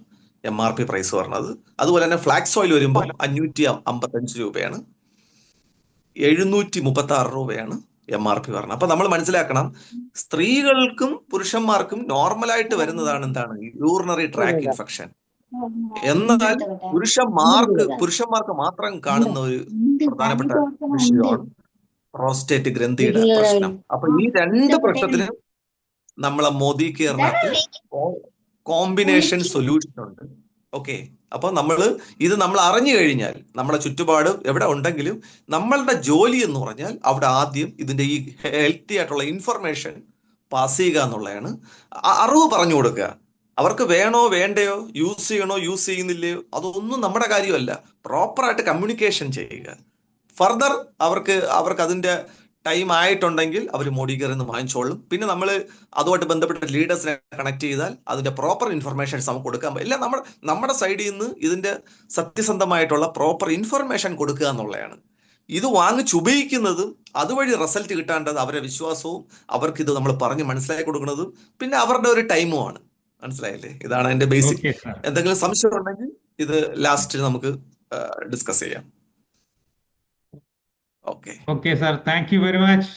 MRP പ്രൈസ് പറഞ്ഞത്. അതുപോലെ തന്നെ ഫ്ലാക്സ് ഓയിൽ വരുമ്പോൾ 555 രൂപയാണ്. 736 രൂപയാണ് MRP പറഞ്ഞത്. അപ്പൊ നമ്മൾ മനസ്സിലാക്കണം, സ്ത്രീകൾക്കും പുരുഷന്മാർക്കും നോർമലായിട്ട് വരുന്നതാണ് എന്താണ് യൂറിനറി ട്രാക്ക് ഇൻഫെക്ഷൻ. എന്നാൽ പുരുഷന്മാർക്ക് മാത്രം കാണുന്ന ഒരു പ്രധാനപ്പെട്ട വിഷയമാണ് പ്രോസ്റ്റേറ്റ് ഗ്രന്ഥിയുടെ പ്രശ്നം. അപ്പൊ ഈ രണ്ട് പ്രശ്നത്തിനും നമ്മളെ മോദി കെയറിനകത്ത് കോമ്പിനേഷൻ സൊല്യൂഷൻ ഉണ്ട്. ഓക്കെ, അപ്പൊ നമ്മൾ അറിഞ്ഞു കഴിഞ്ഞാൽ നമ്മുടെ ചുറ്റുപാട് എവിടെ ഉണ്ടെങ്കിലും നമ്മളുടെ ജോലി എന്ന് പറഞ്ഞാൽ അവിടെ ആദ്യം ഇതിന്റെ ഈ ഹെൽത്തി ആയിട്ടുള്ള ഇൻഫർമേഷൻ പാസ് ചെയ്യുക എന്നുള്ളതാണ്. അറിവ് പറഞ്ഞു കൊടുക്കുക. അവർക്ക് വേണോ വേണ്ടയോ, യൂസ് ചെയ്യണോ യൂസ് ചെയ്യുന്നില്ലയോ, അതൊന്നും നമ്മുടെ കാര്യമല്ല. പ്രോപ്പറായിട്ട് കമ്മ്യൂണിക്കേഷൻ ചെയ്യുക. ഫർദർ അവർക്ക് അതിന്റെ ടൈം ആയിട്ടുണ്ടെങ്കിൽ അവർ മോഡി കെയറിൽ നിന്ന് വാങ്ങിച്ചോളും. പിന്നെ നമ്മൾ അതുമായിട്ട് ബന്ധപ്പെട്ട ലീഡേഴ്സിനെ കണക്ട് ചെയ്താൽ അതിന്റെ പ്രോപ്പർ ഇൻഫർമേഷൻസ് നമുക്ക് കൊടുക്കാൻ പറ്റും. ഇല്ല, നമ്മുടെ സൈഡിൽ നിന്ന് ഇതിന്റെ സത്യസന്ധമായിട്ടുള്ള പ്രോപ്പർ ഇൻഫർമേഷൻ കൊടുക്കുക എന്നുള്ളതാണ്. ഇത് വാങ്ങിച്ചുപയോഗിക്കുന്നതും അതുവഴി റിസൾട്ട് കിട്ടാണ്ടത് അവരെ വിശ്വാസവും അവർക്ക് ഇത് നമ്മൾ പറഞ്ഞ് മനസ്സിലാക്കി കൊടുക്കുന്നതും പിന്നെ അവരുടെ ഒരു ടൈമുമാണ്. മനസ്സിലായില്ലേ? ഇതാണ് അതിന്റെ ബേസിക്. Okay sir. എന്തെങ്കിലും സംശയം ഉണ്ടെങ്കിൽ ഇത് ലാസ്റ്റിൽ നമുക്ക് ഡിസ്കസ് ചെയ്യാം. Okay okay sir, thank you very much.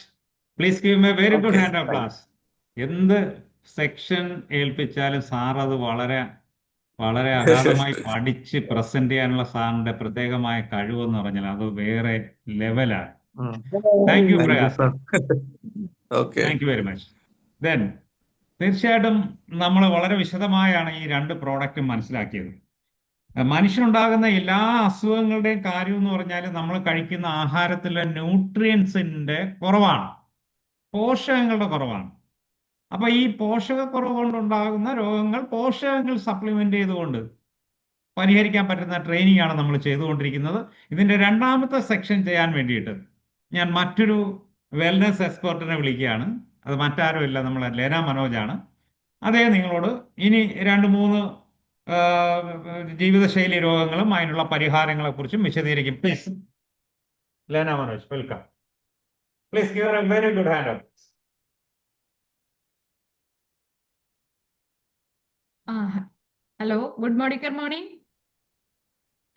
Please give me very good okay hand of class. എന്ത് സെക്ഷൻ ഏൽപ്പിച്ചാലും സാർ അത് വളരെ വളരെ അഗാധമായി പഠിച്ച് പ്രസന്റ് ചെയ്യാനുള്ള സാറിന്റെ പ്രത്യേകമായ കഴിവെന്ന് പറഞ്ഞാൽ അത് വേറെ ലെവലാണ്. Thank you Prayas. Okay thank you very much. Then തീർച്ചയായിട്ടും നമ്മൾ വളരെ വിശദമായാണ് ഈ രണ്ട് പ്രോഡക്റ്റും മനസ്സിലാക്കിയത്. മനുഷ്യനുണ്ടാകുന്ന എല്ലാ അസുഖങ്ങളുടെയും കാര്യം എന്ന് പറഞ്ഞാൽ നമ്മൾ കഴിക്കുന്ന ആഹാരത്തിലെ ന്യൂട്രിയൻസിന്റെ കുറവാണ്, പോഷകങ്ങളുടെ കുറവാണ്. അപ്പൊ ഈ പോഷകക്കുറവ് കൊണ്ടുണ്ടാകുന്ന രോഗങ്ങൾ പോഷകങ്ങൾ സപ്ലിമെന്റ് ചെയ്തുകൊണ്ട് പരിഹരിക്കാൻ പറ്റുന്ന ട്രെയിനിങ് ആണ് നമ്മൾ ചെയ്തുകൊണ്ടിരിക്കുന്നത്. ഇതിന്റെ രണ്ടാമത്തെ സെക്ഷൻ ചെയ്യാൻ വേണ്ടിയിട്ട് ഞാൻ മറ്റൊരു വെൽനസ് എക്സ്പെർട്ടിനെ വിളിക്കുകയാണ്. അത് മറ്റാരും ഇല്ല, നമ്മളെ ലേന മനോജാണ്. അതേ നിങ്ങളോട് ഇനി 2-3 ജീവിതശൈലി രോഗങ്ങളും അതിനുള്ള പരിഹാരങ്ങളെ കുറിച്ചും വിശദീകരിക്കും. Please Lena Manoj, welcome. Please give a very good hand off. Hello, good morning. Good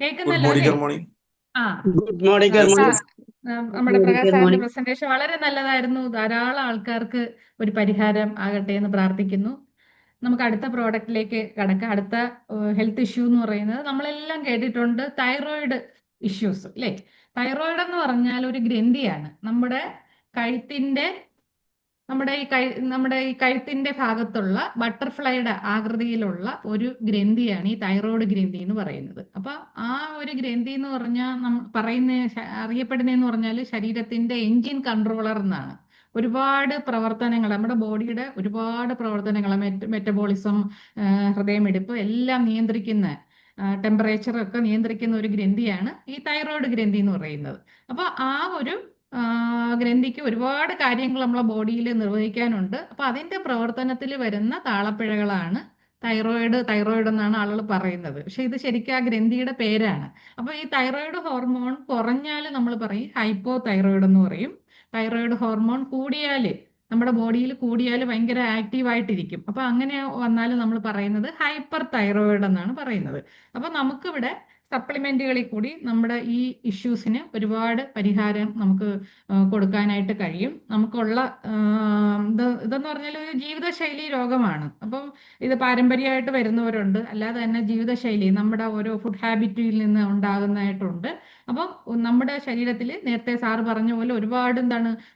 കേൾക്കുന്നല്ലോ മോർണിംഗ്. അല്ലേ? Good morning. ആ ഗുഡ് മോർണിംഗ് സാർ, മോർണിംഗ് നമ്മുടെ പ്രകാശ് സാറിന്റെ മോർണിംഗ്. പ്രസന്റേഷൻ വളരെ നല്ലതായിരുന്നു. ധാരാളം ആൾക്കാർക്ക് ഒരു പരിഹാരം ആകട്ടെ എന്ന് പ്രാർത്ഥിക്കുന്നു. നമുക്ക് അടുത്ത പ്രോഡക്റ്റിലേക്ക് കടക്കാം. അടുത്ത ഹെൽത്ത് ഇഷ്യൂ എന്ന് പറയുന്നത് നമ്മളെല്ലാം കേട്ടിട്ടുണ്ട്, തൈറോയിഡ് ഇഷ്യൂസ് അല്ലേ? തൈറോയിഡ് എന്ന് പറഞ്ഞാൽ ഒരു ഗ്രന്ഥിയാണ്. കഴുത്തിന്റെ നമ്മുടെ ഈ കഴുത്തിന്റെ ഭാഗത്തുള്ള ബട്ടർഫ്ലൈയുടെ ആകൃതിയിലുള്ള ഒരു ഗ്രന്ഥിയാണ് ഈ തൈറോയ്ഡ് ഗ്രന്ഥി എന്ന് പറയുന്നത്. അപ്പൊ ആ ഒരു ഗ്രന്ഥി എന്ന് പറഞ്ഞാൽ അറിയപ്പെടുന്നതെന്ന് പറഞ്ഞാൽ ശരീരത്തിന്റെ എൻജിൻ കൺട്രോളർ എന്നാണ്. ഒരുപാട് പ്രവർത്തനങ്ങൾ, നമ്മുടെ ബോഡിയുടെ ഒരുപാട് പ്രവർത്തനങ്ങൾ, മെറ്റബോളിസം, ഹൃദയമിടിപ്പ് എല്ലാം നിയന്ത്രിക്കുന്ന, ടെമ്പറേച്ചർ ഒക്കെ നിയന്ത്രിക്കുന്ന ഒരു ഗ്രന്ഥിയാണ് ഈ തൈറോയ്ഡ് ഗ്രന്ഥി എന്ന് പറയുന്നത്. അപ്പൊ ആ ഒരു ഗ്രന്ഥിക്ക് ഒരുപാട് കാര്യങ്ങൾ നമ്മളെ ബോഡിയിൽ നിർവഹിക്കാനുണ്ട്. അപ്പൊ അതിന്റെ പ്രവർത്തനത്തിൽ വരുന്ന താളപ്പിഴകളാണ് തൈറോയിഡ് എന്നാണ് ആളുകൾ പറയുന്നത്. പക്ഷെ ഇത് ശരിക്കും ആ ഗ്രന്ഥിയുടെ പേരാണ്. അപ്പൊ ഈ തൈറോയിഡ് ഹോർമോൺ കുറഞ്ഞാൽ നമ്മൾ പറയും ഹൈപ്പോ തൈറോയിഡ് എന്ന് പറയും. തൈറോയിഡ് ഹോർമോൺ നമ്മുടെ ബോഡിയിൽ കൂടിയാൽ ഭയങ്കര ആക്റ്റീവ് ആയിട്ടിരിക്കും. അപ്പൊ അങ്ങനെ വന്നാൽ നമ്മൾ പറയുന്നത് ഹൈപ്പർ തൈറോയിഡ് എന്നാണ് പറയുന്നത്. അപ്പൊ നമുക്കിവിടെ സപ്ലിമെന്റുകളിൽ കൂടി നമ്മുടെ ഈ ഇഷ്യൂസിന് ഒരുപാട് പരിഹാരം നമുക്ക് കൊടുക്കാനായിട്ട് കഴിയും. നമുക്കുള്ള ഇതെന്ന് പറഞ്ഞാൽ ഒരു ജീവിതശൈലി രോഗമാണ്. അപ്പം ഇത് പാരമ്പര്യമായിട്ട് വരുന്നവരുണ്ട്, അല്ലാതെ തന്നെ ജീവിതശൈലി നമ്മുടെ ഓരോ ഫുഡ് ഹാബിറ്റിൽ നിന്ന് ഉണ്ടാകുന്നതായിട്ടുണ്ട്. അപ്പം നമ്മുടെ ശരീരത്തിൽ നേരത്തെ സാറ് പറഞ്ഞ പോലെ ഒരുപാട്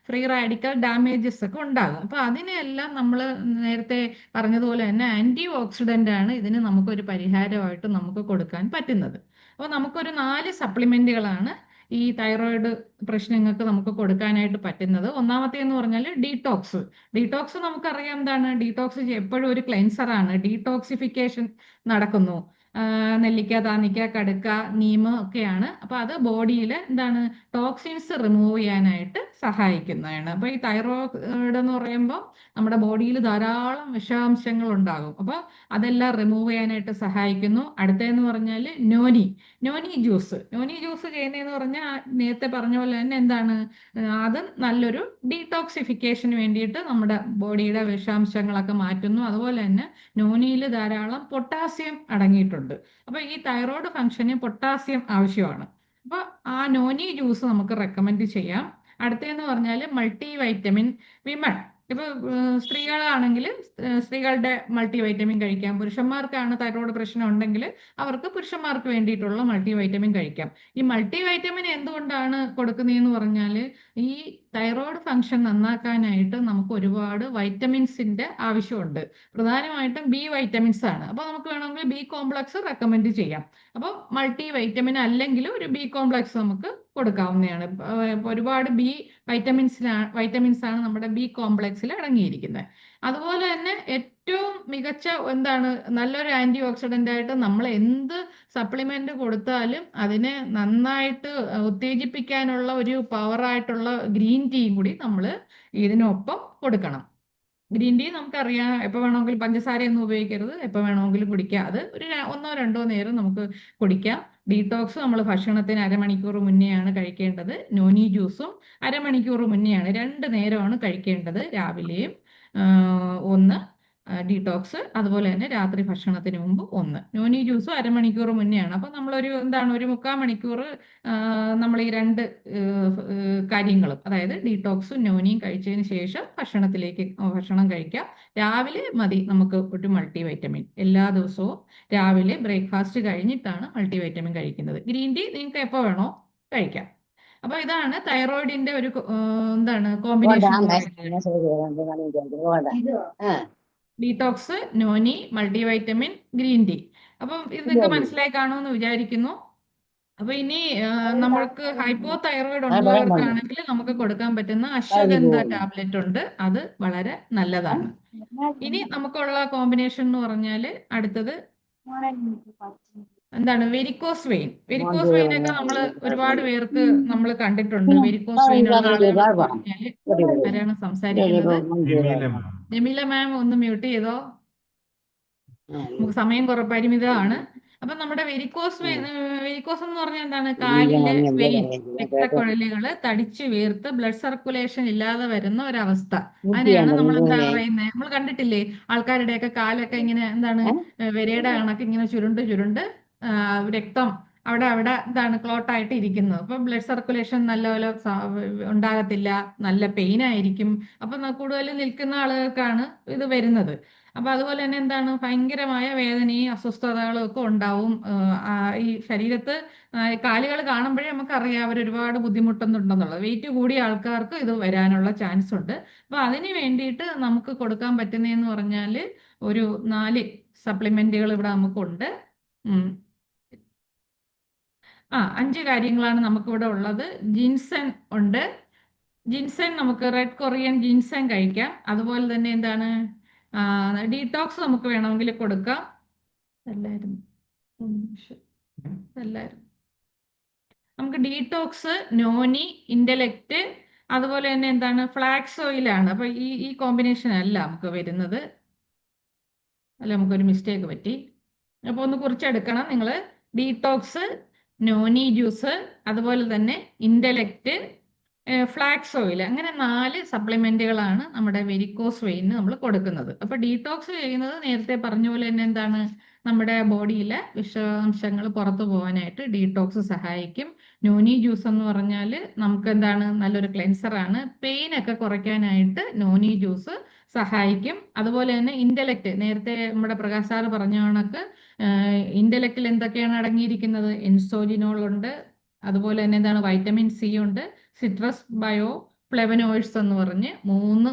ഫ്രീ റാഡിക്കൽ ഡാമേജസ് ഒക്കെ ഉണ്ടാകും. അപ്പൊ അതിനെല്ലാം നമ്മൾ നേരത്തെ പറഞ്ഞതുപോലെ തന്നെ ആന്റി ഓക്സിഡന്റ് ആണ് ഇതിന് നമുക്കൊരു പരിഹാരമായിട്ട് നമുക്ക് കൊടുക്കാൻ പറ്റുന്നത്. അപ്പോൾ നമുക്കൊരു 4 സപ്ലിമെന്റുകളാണ് ഈ തൈറോയിഡ് പ്രശ്നങ്ങൾക്ക് നമുക്ക് കൊടുക്കാനായിട്ട് പറ്റുന്നത്. ഒന്നാമത്തെ എന്ന് പറഞ്ഞാൽ ഡീടോക്സ് നമുക്കറിയാം എന്താണ്. ഡീടോക്സ് എപ്പോഴും ഒരു ക്ലെൻസർ ആണ്. ഡീടോക്സിഫിക്കേഷൻ നടക്കുന്നു. നെല്ലിക്ക, താന്നിക്ക, കടുക്ക, നീം ഒക്കെയാണ്. അപ്പൊ അത് ബോഡിയിൽ ടോക്സിൻസ് റിമൂവ് ചെയ്യാനായിട്ട് സഹായിക്കുന്നതാണ്. അപ്പൊ ഈ തൈറോയിഡ് എന്ന് പറയുമ്പോൾ നമ്മുടെ ബോഡിയിൽ ധാരാളം വിഷാംശങ്ങൾ ഉണ്ടാകും. അപ്പൊ അതെല്ലാം റിമൂവ് ചെയ്യാനായിട്ട് സഹായിക്കുന്നു. അടുത്തതെന്ന് പറഞ്ഞാൽ നോനി ജ്യൂസ് ചെയ്യുന്നതെന്ന് പറഞ്ഞാൽ നേരത്തെ പറഞ്ഞ പോലെ തന്നെ അത് നല്ലൊരു ഡീടോക്സിഫിക്കേഷന് വേണ്ടിയിട്ട് നമ്മുടെ ബോഡിയുടെ വിഷാംശങ്ങളൊക്കെ മാറ്റുന്നു. അതുപോലെ തന്നെ നോനിയിൽ ധാരാളം പൊട്ടാസ്യം അടങ്ങിയിട്ടുണ്ട്. അപ്പൊ ഈ തൈറോയ്ഡ് ഫംഗ്ഷന് പൊട്ടാസ്യം ആവശ്യമാണ്. അപ്പൊ ആ നോനി ജ്യൂസ് നമുക്ക് റെക്കമെൻഡ് ചെയ്യാം. അടുത്തതെന്ന് പറഞ്ഞാൽ മൾട്ടി വൈറ്റമിൻ വിമൺ. ഇപ്പൊ സ്ത്രീകളാണെങ്കിൽ സ്ത്രീകളുടെ മൾട്ടി വൈറ്റമിൻ കഴിക്കാം. പുരുഷന്മാർക്കാണ് തൈറോയ്ഡ് പ്രശ്നം ഉണ്ടെങ്കിൽ അവർക്ക് പുരുഷന്മാർക്ക് വേണ്ടിയിട്ടുള്ള മൾട്ടി വൈറ്റമിൻ കഴിക്കാം. ഈ മൾട്ടി വൈറ്റമിൻ എന്തുകൊണ്ടാണ് കൊടുക്കുന്നതെന്ന് പറഞ്ഞാൽ ഈ തൈറോയ്ഡ് ഫംഗ്ഷൻ നന്നാക്കാനായിട്ട് നമുക്ക് ഒരുപാട് വൈറ്റമിൻസിന്റെ ആവശ്യമുണ്ട്. പ്രധാനമായിട്ടും ബി വൈറ്റമിൻസ് ആണ്. അപ്പോൾ നമുക്ക് വേണമെങ്കിൽ ബി കോംപ്ലക്സ് റെക്കമെൻഡ് ചെയ്യാം. അപ്പോൾ മൾട്ടി വൈറ്റമിൻ അല്ലെങ്കിൽ ഒരു ബി കോംപ്ലക്സ് നമുക്ക് കൊടുക്കാവുന്നതാണ്. ഇപ്പൊ ഒരുപാട് ബി വൈറ്റമിൻസ് ആണ് നമ്മുടെ ബി കോംപ്ലക്സിൽ അടങ്ങിയിരിക്കുന്നത്. അതുപോലെ തന്നെ ഏറ്റവും മികച്ച എന്താണ് നല്ലൊരു ആന്റി ഓക്സിഡന്റ് ആയിട്ട് നമ്മൾ എന്ത് സപ്ലിമെന്റ് കൊടുത്താലും അതിനെ നന്നായിട്ട് ഉത്തേജിപ്പിക്കാനുള്ള ഒരു പവറായിട്ടുള്ള ഗ്രീൻ ടീയും കൂടി നമ്മൾ ഇതിനൊപ്പം കൊടുക്കണം. ഗ്രീൻ ടീ നമുക്കറിയാം, എപ്പോൾ വേണമെങ്കിലും പഞ്ചസാരയൊന്നും ഉപയോഗിക്കരുത്, എപ്പോൾ വേണമെങ്കിലും കുടിക്കാം. അത് ഒരു ഒന്നോ രണ്ടോ നേരം നമുക്ക് കുടിക്കാം. ഡീടോക്സ് നമ്മൾ ഭക്ഷണത്തിന് അരമണിക്കൂർ മുന്നെയാണ് കഴിക്കേണ്ടത്. നോനി ജ്യൂസും അരമണിക്കൂർ മുന്നെയാണ്, 2 നേരമാണ് കഴിക്കേണ്ടത്. രാവിലെയും ഒന്ന് ഡീടോക്സ്, അതുപോലെ തന്നെ രാത്രി ഭക്ഷണത്തിന് മുമ്പ് ഒന്ന്. നോനി ജ്യൂസും അരമണിക്കൂർ മുന്നെയാണ്. അപ്പം നമ്മളൊരു എന്താണ് ഒരു 3/4 മണിക്കൂർ നമ്മൾ ഈ 2 കാര്യങ്ങളും, അതായത് ഡീടോക്സും നോനിയും കഴിച്ചതിന് ശേഷം ഭക്ഷണം കഴിക്കാം. രാവിലെ മതി നമുക്ക് ഒരു മൾട്ടി വൈറ്റമിൻ. എല്ലാ ദിവസവും രാവിലെ ബ്രേക്ക്ഫാസ്റ്റ് കഴിഞ്ഞിട്ടാണ് മൾട്ടി വൈറ്റമിൻ കഴിക്കുന്നത്. ഗ്രീൻ ടീ നിങ്ങൾക്ക് എപ്പോൾ വേണോ കഴിക്കാം. അപ്പൊ ഇതാണ് തൈറോയിഡിന്റെ ഒരു എന്താണ് കോമ്പിനേഷൻ എന്ന് പറയുന്നത്. Detox, noni, multi vitamin, green tea. അപ്പം ഇതൊക്കെ മനസ്സിലായി കാണുമെന്ന് വിചാരിക്കുന്നു. അപ്പൊ ഇനി നമ്മൾക്ക് ഹൈപ്പോ തൈറോയിഡ് ഉള്ളവർക്കാണെങ്കിൽ നമുക്ക് കൊടുക്കാൻ പറ്റുന്ന അശ്വഗന്ധ ടാബ്ലറ്റ് ഉണ്ട്. അത് വളരെ നല്ലതാണ്. ഇനി നമുക്കുള്ള കോമ്പിനേഷൻ എന്ന് പറഞ്ഞാല് അടുത്തത് എന്താണ് വെരിക്കോസ് വെയിൻ. വെരിക്കോസ് വെയിൻ ഒക്കെ നമ്മൾ ഒരുപാട് പേർക്ക് നമ്മൾ കണ്ടിട്ടുണ്ട്. വെരിക്കോസ് വെയിൻ ഉള്ള ആളുകൾ പറഞ്ഞാല് ആരാണ് സംസാരിക്കുന്നത്? ജമീല മാം ഒന്ന് മ്യൂട്ട് ചെയ്തോ, നമുക്ക് സമയം പരിമിതമാണ്. അപ്പൊ നമ്മുടെ വെരിക്കോസ് എന്ന് പറഞ്ഞാൽ എന്താണ്? കാലിലെ വെയിൻ, രക്തക്കുഴലുകള് തടിച്ചു വീർത്ത് ബ്ലഡ് സർക്കുലേഷൻ ഇല്ലാതെ വരുന്ന ഒരവസ്ഥ. അതിനെയാണ് നമ്മൾ എന്താ പറയുന്നത്? നമ്മൾ കണ്ടിട്ടില്ലേ ആൾക്കാരുടെയൊക്കെ കാലൊക്കെ ഇങ്ങനെ എന്താണ് വിരയുടെ കണക്ക് ഇങ്ങനെ ചുരുണ്ട് രക്തം അവിടെ എന്താണ് ക്ലോട്ടായിട്ട് ഇരിക്കുന്നത്. അപ്പൊ ബ്ലഡ് സർക്കുലേഷൻ നല്ലപോലെ ഉണ്ടാകത്തില്ല, നല്ല പെയിൻ ആയിരിക്കും. അപ്പൊ കൂടുതൽ നിൽക്കുന്ന ആളുകൾക്കാണ് ഇത് വരുന്നത്. അപ്പൊ അതുപോലെ തന്നെ എന്താണ് ഭയങ്കരമായ വേദനയും അസ്വസ്ഥതകളും ഒക്കെ ഉണ്ടാവും. ഈ ശരീരത്ത് കാലുകൾ കാണുമ്പോഴേ നമുക്കറിയാം അവർ ഒരുപാട് ബുദ്ധിമുട്ടുന്നുണ്ടെന്നുള്ളത്. വെയിറ്റ് കൂടിയ ആൾക്കാർക്ക് ഇത് വരാനുള്ള ചാൻസ് ഉണ്ട്. അപ്പൊ അതിന് വേണ്ടിയിട്ട് നമുക്ക് കൊടുക്കാൻ പറ്റുന്നതെന്ന് പറഞ്ഞാൽ ഒരു 4 സപ്ലിമെന്റുകൾ ഇവിടെ നമുക്കുണ്ട്. 5 കാര്യങ്ങളാണ് നമുക്കിവിടെ ഉള്ളത്. ജിൻസൺ ഉണ്ട്. ജിൻസൺ നമുക്ക് റെഡ് കൊറിയൻ ജിൻസൺ കഴിക്കാം. അതുപോലെ തന്നെ എന്താണ് ഡീടോക്സ് നമുക്ക് വേണമെങ്കിൽ കൊടുക്കാം. എല്ലായിരുന്നു നമുക്ക് ഡീടോക്സ്, നോനി, ഇന്റലക്റ്റ്, അതുപോലെ തന്നെ എന്താണ് ഫ്ലാക്സ് ഓയിലാണ്. അപ്പൊ ഈ കോമ്പിനേഷൻ അല്ല നമുക്ക് വരുന്നത്. അല്ല, നമുക്കൊരു മിസ്റ്റേക്ക് പറ്റി. അപ്പൊ ഒന്ന് കുറിച്ചെടുക്കണം നിങ്ങൾ. ഡീടോക്സ്, നോനി ജ്യൂസ്, അതുപോലെ തന്നെ ഇന്റലക്റ്റ്, ഫ്ലാക്സ് ഓയിൽ, അങ്ങനെ 4 സപ്ലിമെന്റുകളാണ് നമ്മുടെ വെരിക്കോസ് വെയിന് നമ്മൾ കൊടുക്കുന്നത്. അപ്പൊ ഡീടോക്സ് ചെയ്യുന്നത് നേരത്തെ പറഞ്ഞ പോലെ തന്നെ എന്താണ് നമ്മുടെ ബോഡിയിലെ വിഷാംശങ്ങൾ പുറത്തു പോകാനായിട്ട് ഡീടോക്സ് സഹായിക്കും. നോനി ജ്യൂസ് എന്ന് പറഞ്ഞാൽ നമുക്ക് എന്താണ് നല്ലൊരു ക്ലെൻസർ ആണ്. പെയിൻ ഒക്കെ കുറയ്ക്കാനായിട്ട് നോനി ജ്യൂസ് സഹായിക്കും. അതുപോലെ തന്നെ ഇന്റലക്റ്റ്, നേരത്തെ നമ്മുടെ പ്രകാശ് സാർ പറഞ്ഞ കണക്ക് ഇന്റലക്റ്റിൽ എന്തൊക്കെയാണ് അടങ്ങിയിരിക്കുന്നത്? എൻസോജിനോൾ ഉണ്ട്, അതുപോലെ തന്നെ എന്താണ് വൈറ്റമിൻ സി ഉണ്ട്, സിട്രസ് ബയോ ഫ്ലെവനോയിഡ്സ് എന്ന് പറഞ്ഞ് 3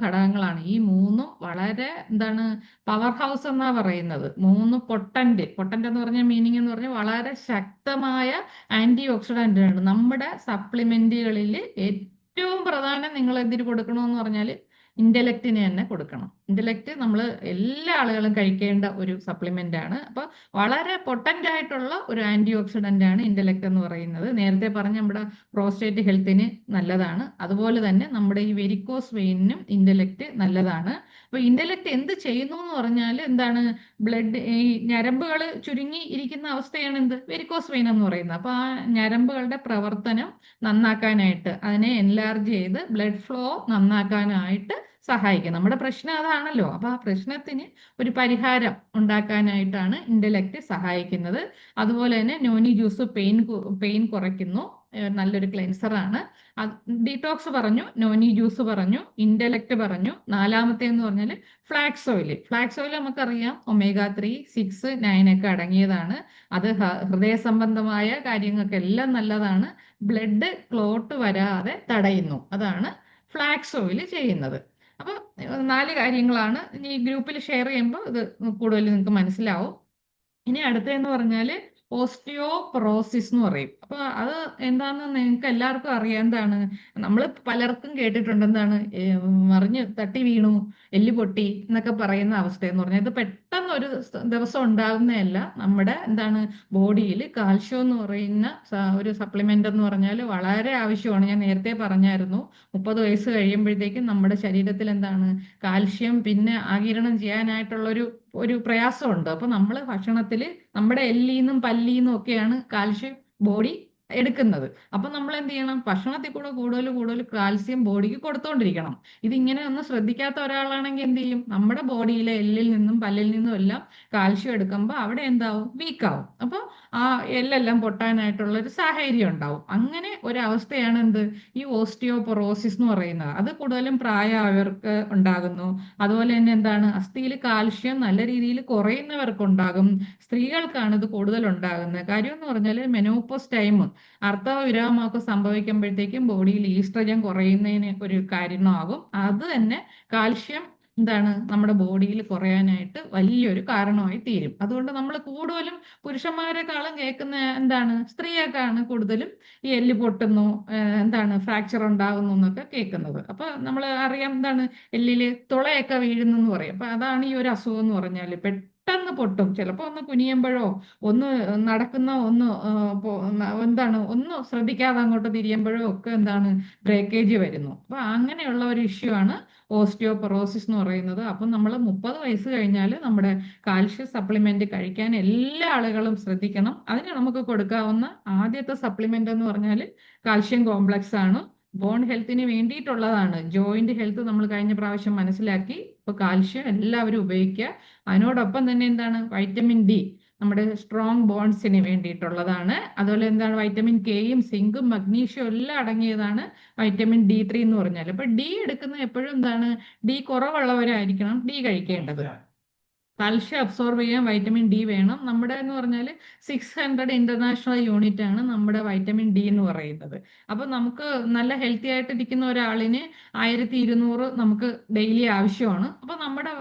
ഘടകങ്ങളാണ്. ഈ 3ഉം വളരെ എന്താണ് പവർ ഹൗസ് എന്നാ പറയുന്നത്. 3 പൊട്ടന്റ് എന്ന് പറഞ്ഞ മീനിങ് എന്ന് പറഞ്ഞാൽ വളരെ ശക്തമായ ആന്റി ഓക്സിഡന്റ് ആണ്. നമ്മുടെ സപ്ലിമെന്റുകളിൽ ഏറ്റവും പ്രധാനം നിങ്ങൾ എന്തിനു കൊടുക്കണമെന്ന് പറഞ്ഞാൽ ഇന്റലക്റ്റിന് തന്നെ കൊടുക്കണം. ഇന്റലക്റ്റ് നമ്മൾ എല്ലാ ആളുകളും കഴിക്കേണ്ട ഒരു സപ്ലിമെന്റ് ആണ്. അപ്പൊ വളരെ പൊട്ടന്റ് ആയിട്ടുള്ള ഒരു ആന്റി ഓക്സിഡന്റ് ആണ് ഇന്റലക്റ്റ് എന്ന് പറയുന്നത്. നേരത്തെ പറഞ്ഞ നമ്മുടെ പ്രോസ്റ്റേറ്റ് ഹെൽത്തിന് നല്ലതാണ്. അതുപോലെ തന്നെ നമ്മുടെ ഈ വെരിക്കോസ് വെയിനും ഇന്റലക്റ്റ് നല്ലതാണ്. അപ്പൊ ഇന്റലക്റ്റ് എന്ത് ചെയ്യുന്നു എന്ന് പറഞ്ഞാൽ എന്താണ് ബ്ലഡ്, ഈ ഞരമ്പുകൾ ചുരുങ്ങി ഇരിക്കുന്ന അവസ്ഥയാണ് എന്ത് വെരിക്കോസ് വെയിൻ എന്ന് പറയുന്നത്. അപ്പൊ ആ ഞരമ്പുകളുടെ പ്രവർത്തനം നന്നാക്കാനായിട്ട്, അതിനെ എൻലാർജ് ചെയ്ത് ബ്ലഡ് ഫ്ലോ നന്നാക്കാനായിട്ട് സഹായിക്കും. നമ്മുടെ പ്രശ്നം അതാണല്ലോ. അപ്പൊ ആ പ്രശ്നത്തിന് ഒരു പരിഹാരം ഉണ്ടാക്കാനായിട്ടാണ് ഇന്റലക്റ്റ് സഹായിക്കുന്നത്. അതുപോലെ തന്നെ നോനി ജ്യൂസ് പെയിൻ കുറയ്ക്കുന്നു. നല്ലൊരു ക്ലെൻസർ ആണ്. ഡീടോക്സ് പറഞ്ഞു, നോനി ജ്യൂസ് പറഞ്ഞു, ഇന്റലക്ട് പറഞ്ഞു. നാലാമത്തേന്ന് പറഞ്ഞാൽ ഫ്ലാക്സ് ഓയിൽ. ഫ്ലാക്സ് ഓയിൽ നമുക്കറിയാം ഒമേഗ 3, 6, 9 ഒക്കെ അടങ്ങിയതാണ്. അത് ഹൃദയ സംബന്ധമായ കാര്യങ്ങൾക്കെല്ലാം നല്ലതാണ്. ബ്ലഡ് ക്ലോട്ട് വരാതെ തടയുന്നു. അതാണ് ഫ്ലാക്സ് ഓയിൽ ചെയ്യുന്നത്. അപ്പൊ 4 കാര്യങ്ങളാണ് ഈ ഗ്രൂപ്പിൽ ഷെയർ ചെയ്യുമ്പോൾ ഇത് കൂടുതൽ നിങ്ങൾക്ക് മനസ്സിലാവും. ഇനി അടുത്തതെന്ന് പറഞ്ഞാല് ഓസ്റ്റിയോപൊറോസിസ് എന്ന് പറയും. അപ്പൊ അത് എന്താന്ന് നിങ്ങൾക്ക് എല്ലാവർക്കും അറിയാം. എന്താണ്, നമ്മൾ പലർക്കും കേട്ടിട്ടുണ്ട് എന്താണ്, മറിഞ്ഞ് തട്ടി വീണു, എല്ല് പൊട്ടി എന്നൊക്കെ പറയുന്ന അവസ്ഥ എന്ന് പറഞ്ഞാൽ ഇത് പെട്ടെന്ന് ഒരു ദിവസം ഉണ്ടാകുന്നതല്ല. നമ്മുടെ എന്താണ് ബോഡിയിൽ കാൽഷ്യം എന്ന് പറയുന്ന ഒരു സപ്ലിമെന്റ് എന്ന് പറഞ്ഞാൽ വളരെ ആവശ്യമാണ്. ഞാൻ നേരത്തെ പറഞ്ഞായിരുന്നു, 30 വയസ്സ് കഴിയുമ്പോഴത്തേക്കും നമ്മുടെ ശരീരത്തിൽ എന്താണ് കാൽഷ്യം പിന്നെ ആഗിരണം ചെയ്യാനായിട്ടുള്ള ഒരു പ്രയാസമുണ്ട്. അപ്പൊ നമ്മൾ ഭക്ഷണത്തിൽ നമ്മുടെ എല്ലിന്നും പല്ലിന്നും ഒക്കെയാണ് കാൽഷ്യം ബോഡി എടുക്കുന്നത്. അപ്പൊ നമ്മൾ എന്ത് ചെയ്യണം, ഭക്ഷണത്തിൽ കൂടെ കൂടുതൽ കൂടുതൽ കാൽസ്യം ബോഡിക്ക് കൊടുത്തോണ്ടിരിക്കണം. ഇതിങ്ങനെ ഒന്ന് ശ്രദ്ധിക്കാത്ത ഒരാളാണെങ്കിൽ എന്ത് ചെയ്യും, നമ്മുടെ ബോഡിയിലെ എല്ലിൽ നിന്നും പല്ലിൽ നിന്നും എല്ലാം കാൽഷ്യം എടുക്കുമ്പോൾ അവിടെ എന്താവും, വീക്കാവും. അപ്പോൾ ആ എല്ലെല്ലാം പൊട്ടാനായിട്ടുള്ള ഒരു സാഹചര്യം ഉണ്ടാവും. അങ്ങനെ ഒരു അവസ്ഥയാണ് എന്ത്, ഈ ഓസ്റ്റിയോപൊറോസിസ് എന്ന് പറയുന്നത്. അത് കൂടുതലും പ്രായമായവർക്ക് ഉണ്ടാകുന്നു. അതുപോലെ തന്നെ എന്താണ്, അസ്ഥിയിൽ കാൽഷ്യം നല്ല രീതിയിൽ കുറയുന്നവർക്കുണ്ടാകും. സ്ത്രീകൾക്കാണ് ഇത് കൂടുതൽ ഉണ്ടാകുന്നത്. കാര്യം എന്ന് പറഞ്ഞാൽ മെനോപോസ് ടൈം, അർത്ഥവിരാമമൊക്കെ സംഭവിക്കുമ്പോഴത്തേക്കും ബോഡിയിൽ ഈസ്ട്രജൻ കുറയുന്നതിന് ഒരു കാരണമാകും. അത് തന്നെ കാൽഷ്യം എന്താണ് നമ്മുടെ ബോഡിയിൽ കുറയാനായിട്ട് വലിയൊരു കാരണമായി തീരും. അതുകൊണ്ട് നമ്മൾ കൂടുതലും പുരുഷന്മാരെക്കാളും കേൾക്കുന്ന എന്താണ്, സ്ത്രീയൊക്കെയാണ് കൂടുതലും ഈ എല്ല് പൊട്ടുന്നു, എന്താണ് ഫ്രാക്ചർ ഉണ്ടാകുന്നു എന്നൊക്കെ കേൾക്കുന്നത്. അപ്പൊ നമ്മൾ അറിയാം എന്താണ്, എല്ലില് തുളയൊക്കെ വീഴുന്നു എന്ന് പറയും. അപ്പൊ അതാണ് ഈ ഒരു അസുഖം എന്ന് പറഞ്ഞാൽ പെട്ടെന്ന് പൊട്ടും. ചിലപ്പോൾ ഒന്ന് കുനിയുമ്പോഴോ ഒന്ന് നടക്കുന്ന ഒന്ന് എന്താണ് ഒന്ന് ശ്രദ്ധിക്കാതെ അങ്ങോട്ട് തിരിയുമ്പോഴോ ഒക്കെ എന്താണ് ബ്രേക്കേജ് വരുന്നു. അപ്പൊ അങ്ങനെയുള്ള ഒരു ഇഷ്യൂ ആണ് ഓസ്റ്റിയോപൊറോസിസ് എന്ന് പറയുന്നത്. അപ്പം നമ്മൾ 30 വയസ്സ് കഴിഞ്ഞാൽ നമ്മുടെ കാൽഷ്യം സപ്ലിമെന്റ് കഴിക്കാൻ എല്ലാ ആളുകളും ശ്രദ്ധിക്കണം. അതിന് നമുക്ക് കൊടുക്കാവുന്ന ആദ്യത്തെ സപ്ലിമെന്റ് എന്ന് പറഞ്ഞാൽ കാൽഷ്യം കോംപ്ലക്സ് ആണ്. ബോൺ ഹെൽത്തിന് വേണ്ടിയിട്ടുള്ളതാണ്. ജോയിന്റ് ഹെൽത്ത് നമ്മൾ കഴിഞ്ഞ പ്രാവശ്യം മനസ്സിലാക്കി. ഇപ്പൊ കാൽഷ്യം എല്ലാവരും ഉപയോഗിക്കുക. അതിനോടൊപ്പം തന്നെ എന്താണ്, വൈറ്റമിൻ ഡി നമ്മുടെ സ്ട്രോങ് ബോൺസിന് വേണ്ടിയിട്ടുള്ളതാണ്. അതുപോലെ എന്താണ്, വൈറ്റമിൻ കെയും സിങ്കും മഗ്നീഷ്യവും എല്ലാം അടങ്ങിയതാണ് വൈറ്റമിൻ D3 എന്ന് പറഞ്ഞാൽ. അപ്പൊ ഡി എടുക്കുന്ന എപ്പോഴും എന്താണ്, ഡി കുറവുള്ളവരായിരിക്കണം ഡി കഴിക്കേണ്ടത്. കാൽഷ്യം അബ്സോർബ് ചെയ്യാൻ വൈറ്റമിൻ ഡി വേണം. നമ്മുടെ എന്ന് പറഞ്ഞാൽ 600 ഇന്റർനാഷണൽ യൂണിറ്റ് ആണ് നമ്മുടെ വൈറ്റമിൻ ഡി എന്ന് പറയുന്നത്. അപ്പൊ നമുക്ക് നല്ല ഹെൽത്തി ആയിട്ട് ഇരിക്കുന്ന ഒരാളിന് 1200 നമുക്ക് ഡെയിലി ആവശ്യമാണ്. അപ്പൊ നമ്മുടെ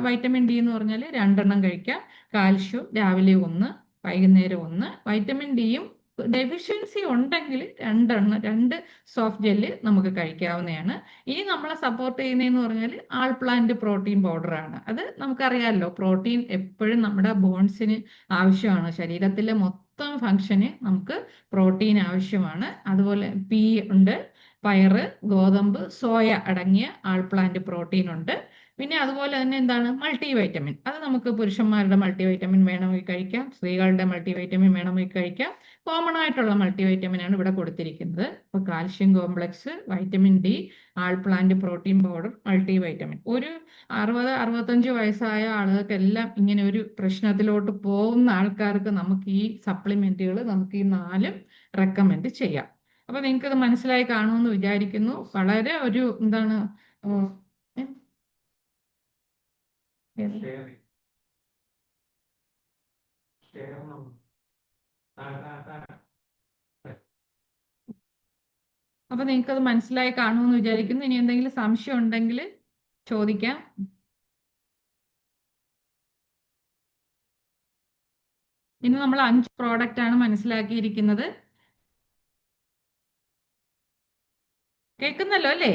വൈറ്റമിൻ ഡി എന്ന് പറഞ്ഞാൽ 2 എണ്ണം കഴിക്കാം. കാൽഷ്യം രാവിലെ 1, വൈകുന്നേരം 1. വൈറ്റമിൻ ഡിയും ഡെഫിഷ്യൻസി ഉണ്ടെങ്കിൽ 2 സോഫ്റ്റ് ജെല്ല് നമുക്ക് കഴിക്കാവുന്നതാണ്. ഇനി നമ്മളെ സപ്പോർട്ട് ചെയ്യുന്നതെന്ന് പറഞ്ഞാൽ ആൾ പ്ലാന്റ് പ്രോട്ടീൻ പൗഡർ ആണ്. അത് നമുക്കറിയാമല്ലോ, പ്രോട്ടീൻ എപ്പോഴും നമ്മുടെ ബോൺസിന് ആവശ്യമാണ്. ശരീരത്തിലെ മൊത്തം ഫങ്ഷന് നമുക്ക് പ്രോട്ടീൻ ആവശ്യമാണ്. അതുപോലെ പീ ഉണ്ട്, പയറ്, ഗോതമ്പ്, സോയ അടങ്ങിയ ആൾ പ്ലാന്റ് പ്രോട്ടീൻ ഉണ്ട്. പിന്നെ അതുപോലെ തന്നെ എന്താണ്, മൾട്ടി വൈറ്റമിൻ. അത് നമുക്ക് പുരുഷന്മാരുടെ മൾട്ടി വൈറ്റമിൻ വേണമെങ്കിൽ കഴിക്കാം, സ്ത്രീകളുടെ മൾട്ടി വൈറ്റമിൻ വേണമെങ്കിൽ കഴിക്കാം. കോമൺ ആയിട്ടുള്ള മൾട്ടി വൈറ്റമിൻ ആണ് ഇവിടെ കൊടുത്തിരിക്കുന്നത്. ഇപ്പൊ calcium complex, vitamin D, all plant protein powder, multi vitamin. ഒരു 60-65 വയസ്സായ ആളുകൾക്കെല്ലാം ഇങ്ങനെ ഒരു പ്രശ്നത്തിലോട്ട് പോകുന്ന ആൾക്കാർക്ക് നമുക്ക് ഈ സപ്ലിമെന്റുകൾ നമുക്ക് ഈ 4 റെക്കമെൻഡ് ചെയ്യാം. അപ്പൊ നിങ്ങൾക്ക് ഇത് മനസ്സിലായി കാണുമെന്ന് വിചാരിക്കുന്നു. വളരെ ഒരു എന്താണ് അപ്പൊ നിങ്ങൾക്ക് അത് മനസ്സിലായി കാണുമെന്ന് വിചാരിക്കുന്നു. ഇനി എന്തെങ്കിലും സംശയം ഉണ്ടെങ്കിൽ ചോദിക്കാം. ഇന്ന് നമ്മൾ 5 പ്രോഡക്റ്റ് ആണ് മനസ്സിലാക്കിയിരിക്കുന്നത്. കേൾക്കുന്നല്ലോ അല്ലേ?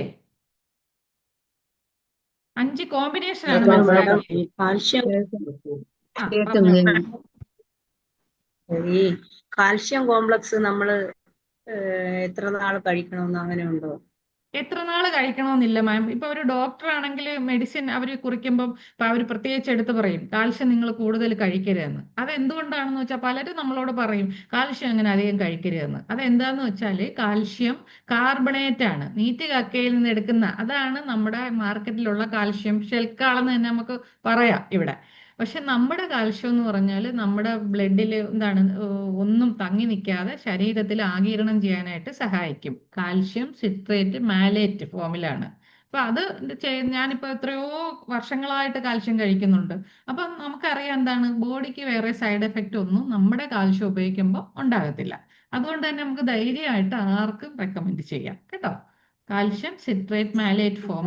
5 കോമ്പിനേഷൻ ആണ് മാഡം മനസ്സിലാക്കിയത്. ഈ കാൽഷ്യം പറഞ്ഞോ. ഈ കാൽഷ്യം കോംപ്ലക്സ് നമ്മള് എത്ര നാൾ കഴിക്കണമെന്ന് അങ്ങനെ ഉണ്ടോ? എത്ര നാൾ കഴിക്കണമെന്നില്ല മാം. ഇപ്പൊ ഒരു ഡോക്ടർ ആണെങ്കിൽ മെഡിസിൻ അവർ കുറിക്കുമ്പോൾ അവർ പ്രത്യേകിച്ച് എടുത്ത് പറയും കാൽഷ്യം നിങ്ങൾ കൂടുതൽ കഴിക്കരുതെന്ന്. അത് എന്തുകൊണ്ടാണെന്ന് വെച്ചാൽ പലരും നമ്മളോട് പറയും കാൽഷ്യം അങ്ങനെ അധികം കഴിക്കരുതെന്ന്. അതെന്താന്ന് വെച്ചാൽ കാൽഷ്യം കാർബണേറ്റ് ആണ്, നീറ്റ് കക്കയിൽ നിന്ന് എടുക്കുന്ന. അതാണ് നമ്മുടെ മാർക്കറ്റിലുള്ള കാൽഷ്യം ഷെൽക്കാളെന്ന് തന്നെ നമുക്ക് പറയാം ഇവിടെ. പക്ഷെ നമ്മുടെ കാൽഷ്യം എന്ന് പറഞ്ഞാൽ നമ്മുടെ ബ്ലഡിൽ എന്താണ് ഒന്നും തങ്ങി നിൽക്കാതെ ശരീരത്തിൽ ആഗിരണം ചെയ്യാനായിട്ട് സഹായിക്കും. കാൽഷ്യം സിട്രേറ്റ് മാലേറ്റ് ഫോമിലാണ്. അപ്പൊ അത് ഞാനിപ്പോ എത്രയോ വർഷങ്ങളായിട്ട് കാൽഷ്യം കഴിക്കുന്നുണ്ട്. അപ്പൊ നമുക്കറിയാം എന്താണ് ബോഡിക്ക് വേറെ സൈഡ് എഫക്റ്റ് ഒന്നും നമ്മുടെ കാൽഷ്യം ഉപയോഗിക്കുമ്പോൾ ഉണ്ടാകത്തില്ല. അതുകൊണ്ട് തന്നെ നമുക്ക് ധൈര്യമായിട്ട് ആർക്കും റെക്കമെൻഡ് ചെയ്യാം കേട്ടോ. Calcium citrate malate form